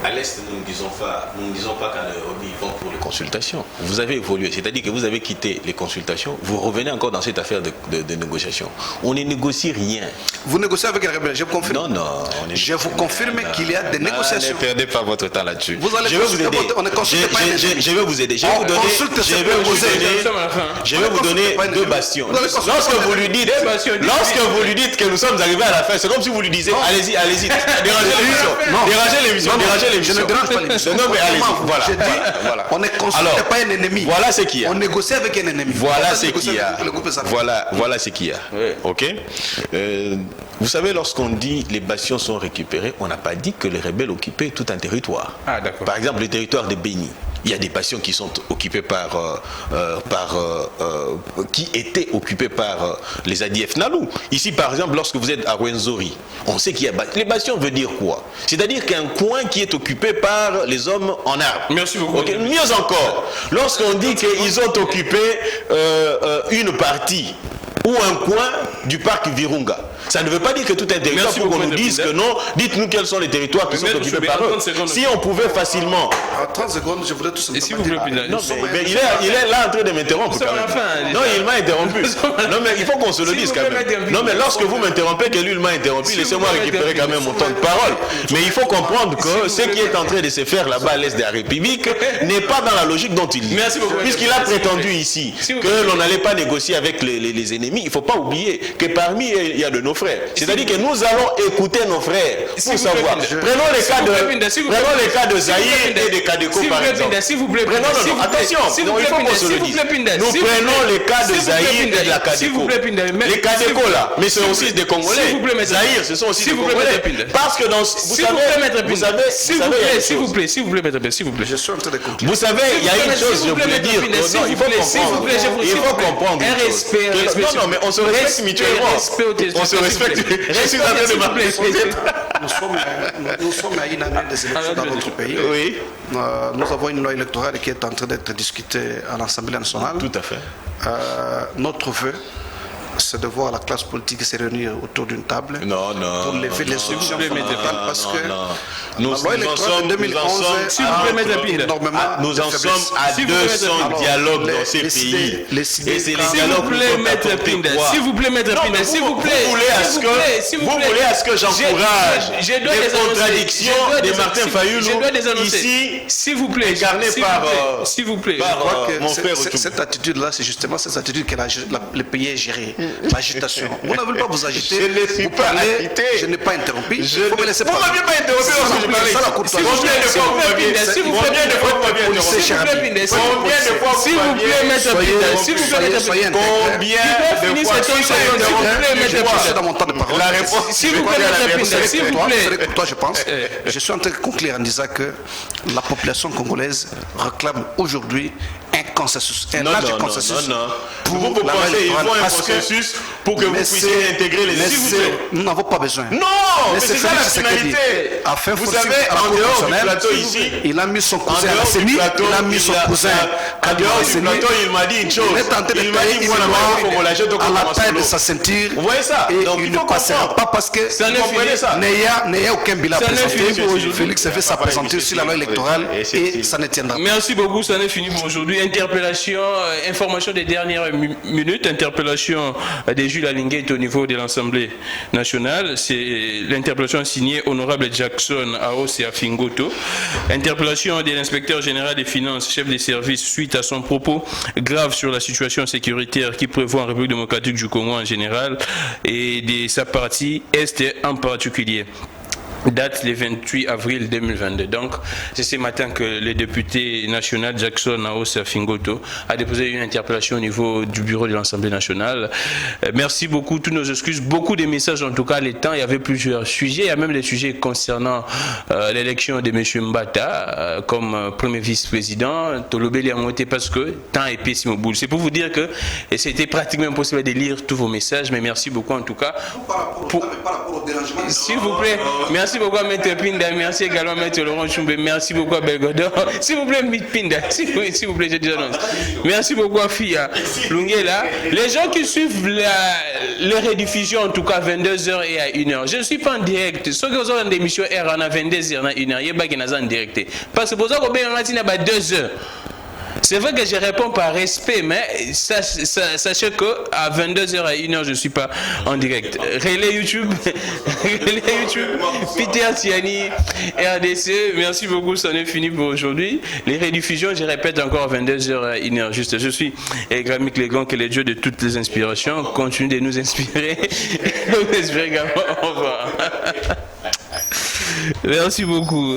À l'Est, nous ne disons pas qu'en Europe, ils vont pour les consultations. Vous avez évolué, c'est-à-dire que vous avez quitté les consultations, vous revenez encore dans cette affaire de négociation. On ne négocie rien. Vous négociez avec les rebelles, je vous confirme. Non. Je vous confirme qu'il y a des négociations. Ne perdez pas votre temps là-dessus. Vous allez je vais vous aider. Je vais vous aider. Je vais vous donner deux bastions. Lorsque vous lui dites que nous sommes arrivés à la fin, c'est comme si vous lui disiez allez-y, dérangez l'émission. Je ne dérange pas l'émission. Non, mais allez-y. Voilà. On ne consulte pas un ennemi. Voilà ce qu'il y a. On négocie avec un ennemi. Voilà ce qu'il y a. Voilà ce qu'il y a. Ok. Vous savez, lorsqu'on dit les bastions sont récupérés, on n'a pas dit que les rebelles occupaient tout un territoire. Ah, d'accord. Par exemple, le territoire de Béni. Il y a des bastions qui sont occupés qui étaient occupés par les ADF Nalou. Ici, par exemple, lorsque vous êtes à Rwenzori, on sait qu'il y a les bastions veut dire quoi? C'est-à-dire qu'un coin qui est occupé par les hommes en armes. Merci beaucoup. Okay. Mieux encore, lorsqu'on dit qu'ils ont occupé une partie ou un coin du parc Virunga. Ça ne veut pas dire que tout un territoire, pour qu'on nous dise que non, dites-nous quels sont les territoires qui sont occupés par eux. Si on pouvait facilement... À 30 secondes, je voudrais tout simplement... Et s'il vous plaît, non, mais il est là en train de m'interrompre. Non, il m'a interrompu. Non, mais il faut qu'on se le dise quand même. Non, mais lorsque vous m'interrompez, que lui, il m'a interrompu, laissez-moi récupérer quand même mon temps de parole. Mais il faut comprendre que ce qui est en train de se faire là-bas à l'Est de la République n'est pas dans la logique dont il dit. Puisqu'il a prétendu ici que l'on n'allait pas négocier avec les ennemis, il ne faut pas oublier que parmi il y a de nos frères. C'est-à-dire que nous allons écouter nos frères pour savoir. Prenons les cas de Zahir et de Kadeko par exemple. S'il vous plaît, attention, il faut qu'on se le dise. Nous prenons les cas de Zahir et de la Kadeko. Les Kadeko là, mais c'est aussi des Congolais. Zahir, ce sont aussi des Congolais. Parce que dans... Vous savez, s'il vous plaît, s'il vous plaît. Je suis en train de conclure. Vous savez, il y a une chose, je voulais dire. Non, il faut comprendre. Un respect. Non, mais on se respecte mutuellement. On se respecte. Je suis en train de m'appeler. Nous sommes à une année des élections dans notre pays. Oui. Nous avons une loi électorale qui est en train d'être discutée à l'Assemblée nationale. Tout à fait. Notre vœu, c'est de voir la classe politique se réunir autour d'une table pour lever les solutions fondamentales parce que la loi électorale de 2011 nous en sommes à 200 dialogues dans ces pays. Et c'est les dialogues s'il vous plaît, Maître Pinda, s'il vous plaît. Vous voulez à ce que j'encourage les contradictions de Martin Fayoulou ici, s'il vous plaît, incarné par mon frère Outou. Cette attitude-là, c'est justement cette attitude que le pays est géré. L'agitation. Vous ne voulez pas vous agiter. Je ne suis pas agité. Je n'ai pas interrompu. Vous ne m'aviez pas interrompu lorsque je parlais. Combien de fois vous m'aviez interrompu? S'il vous plaît, Maître Pinda, s'il vous plaît, soyez combien de fois je dans mon temps de parole. La réponse, s'il vous plaît, Maître Pinda, s'il vous plaît. Toi, je pense. Je suis en train de conclure en disant que la population congolaise réclame aujourd'hui un consensus, un large consensus. Vous pensez qu'il faut un consensus pour que vous puissiez intégrer les cibles. Nous n'avons pas besoin. Non, mais c'est ça la finalité. Vous savez, en dehors du plateau ici, il a mis son cousin à la CENI, il a mis son cousin en dehors du plateau, il m'a dit une chose. Il m'a dit à la taille de sa ceinture. Vous voyez ça? Et il ne passera pas parce que il n'y a aucun bilan présenté. Félix a fait sa présentation sur la loi électorale et ça ne tiendra pas. Merci beaucoup, ça n'est fini pour aujourd'hui. Interpellation, information des dernières minutes, interpellation de Jules Alinguet au niveau de l'Assemblée nationale. C'est l'interpellation signée Honorable Jackson Aos et Afingoto. Interpellation de l'inspecteur général des finances, chef des services, suite à son propos grave sur la situation sécuritaire qui prévoit en République démocratique du Congo en général et de sa partie Est en particulier. date le 28 avril 2022. Donc, c'est ce matin que le député national Jackson Aosa Fingoto a déposé une interpellation au niveau du bureau de l'Assemblée nationale. Merci beaucoup, tous nos excuses, beaucoup de messages en tout cas, les temps, il y avait plusieurs sujets, il y a même des sujets concernant l'élection de M. Mbata comme premier vice-président. Tolobeli a monté parce que temps est pessimiste. C'est pour vous dire que c'était pratiquement impossible de lire tous vos messages, mais merci beaucoup en tout cas. S'il vous plaît, merci beaucoup à Maître Pinda, merci également à Maître Laurent Chumbe, merci beaucoup à Belgodor. S'il vous plaît, Pinda, s'il vous plaît, je dis annonce. Merci beaucoup à Fia Lungela. Les gens qui suivent les rediffusions, en tout cas 22h et à 1h, je ne suis pas en direct. Ceux qui ont des émissions R à 22h et à 1h, il n'y a pas qui en direct. Parce que pour ça qu'on a 2h. C'est vrai que je réponds par respect, mais sachez qu'à 22h à 1h, je ne suis pas en direct. Relais YouTube, Peter Tiani, RDC, merci beaucoup, c'en est fini pour aujourd'hui. Les rediffusions, je répète encore à 22h à 1h. Juste, je suis Grammic Legrand, que le Dieu de toutes les inspirations continue de nous inspirer. Nous espérons également. Au revoir. Merci beaucoup.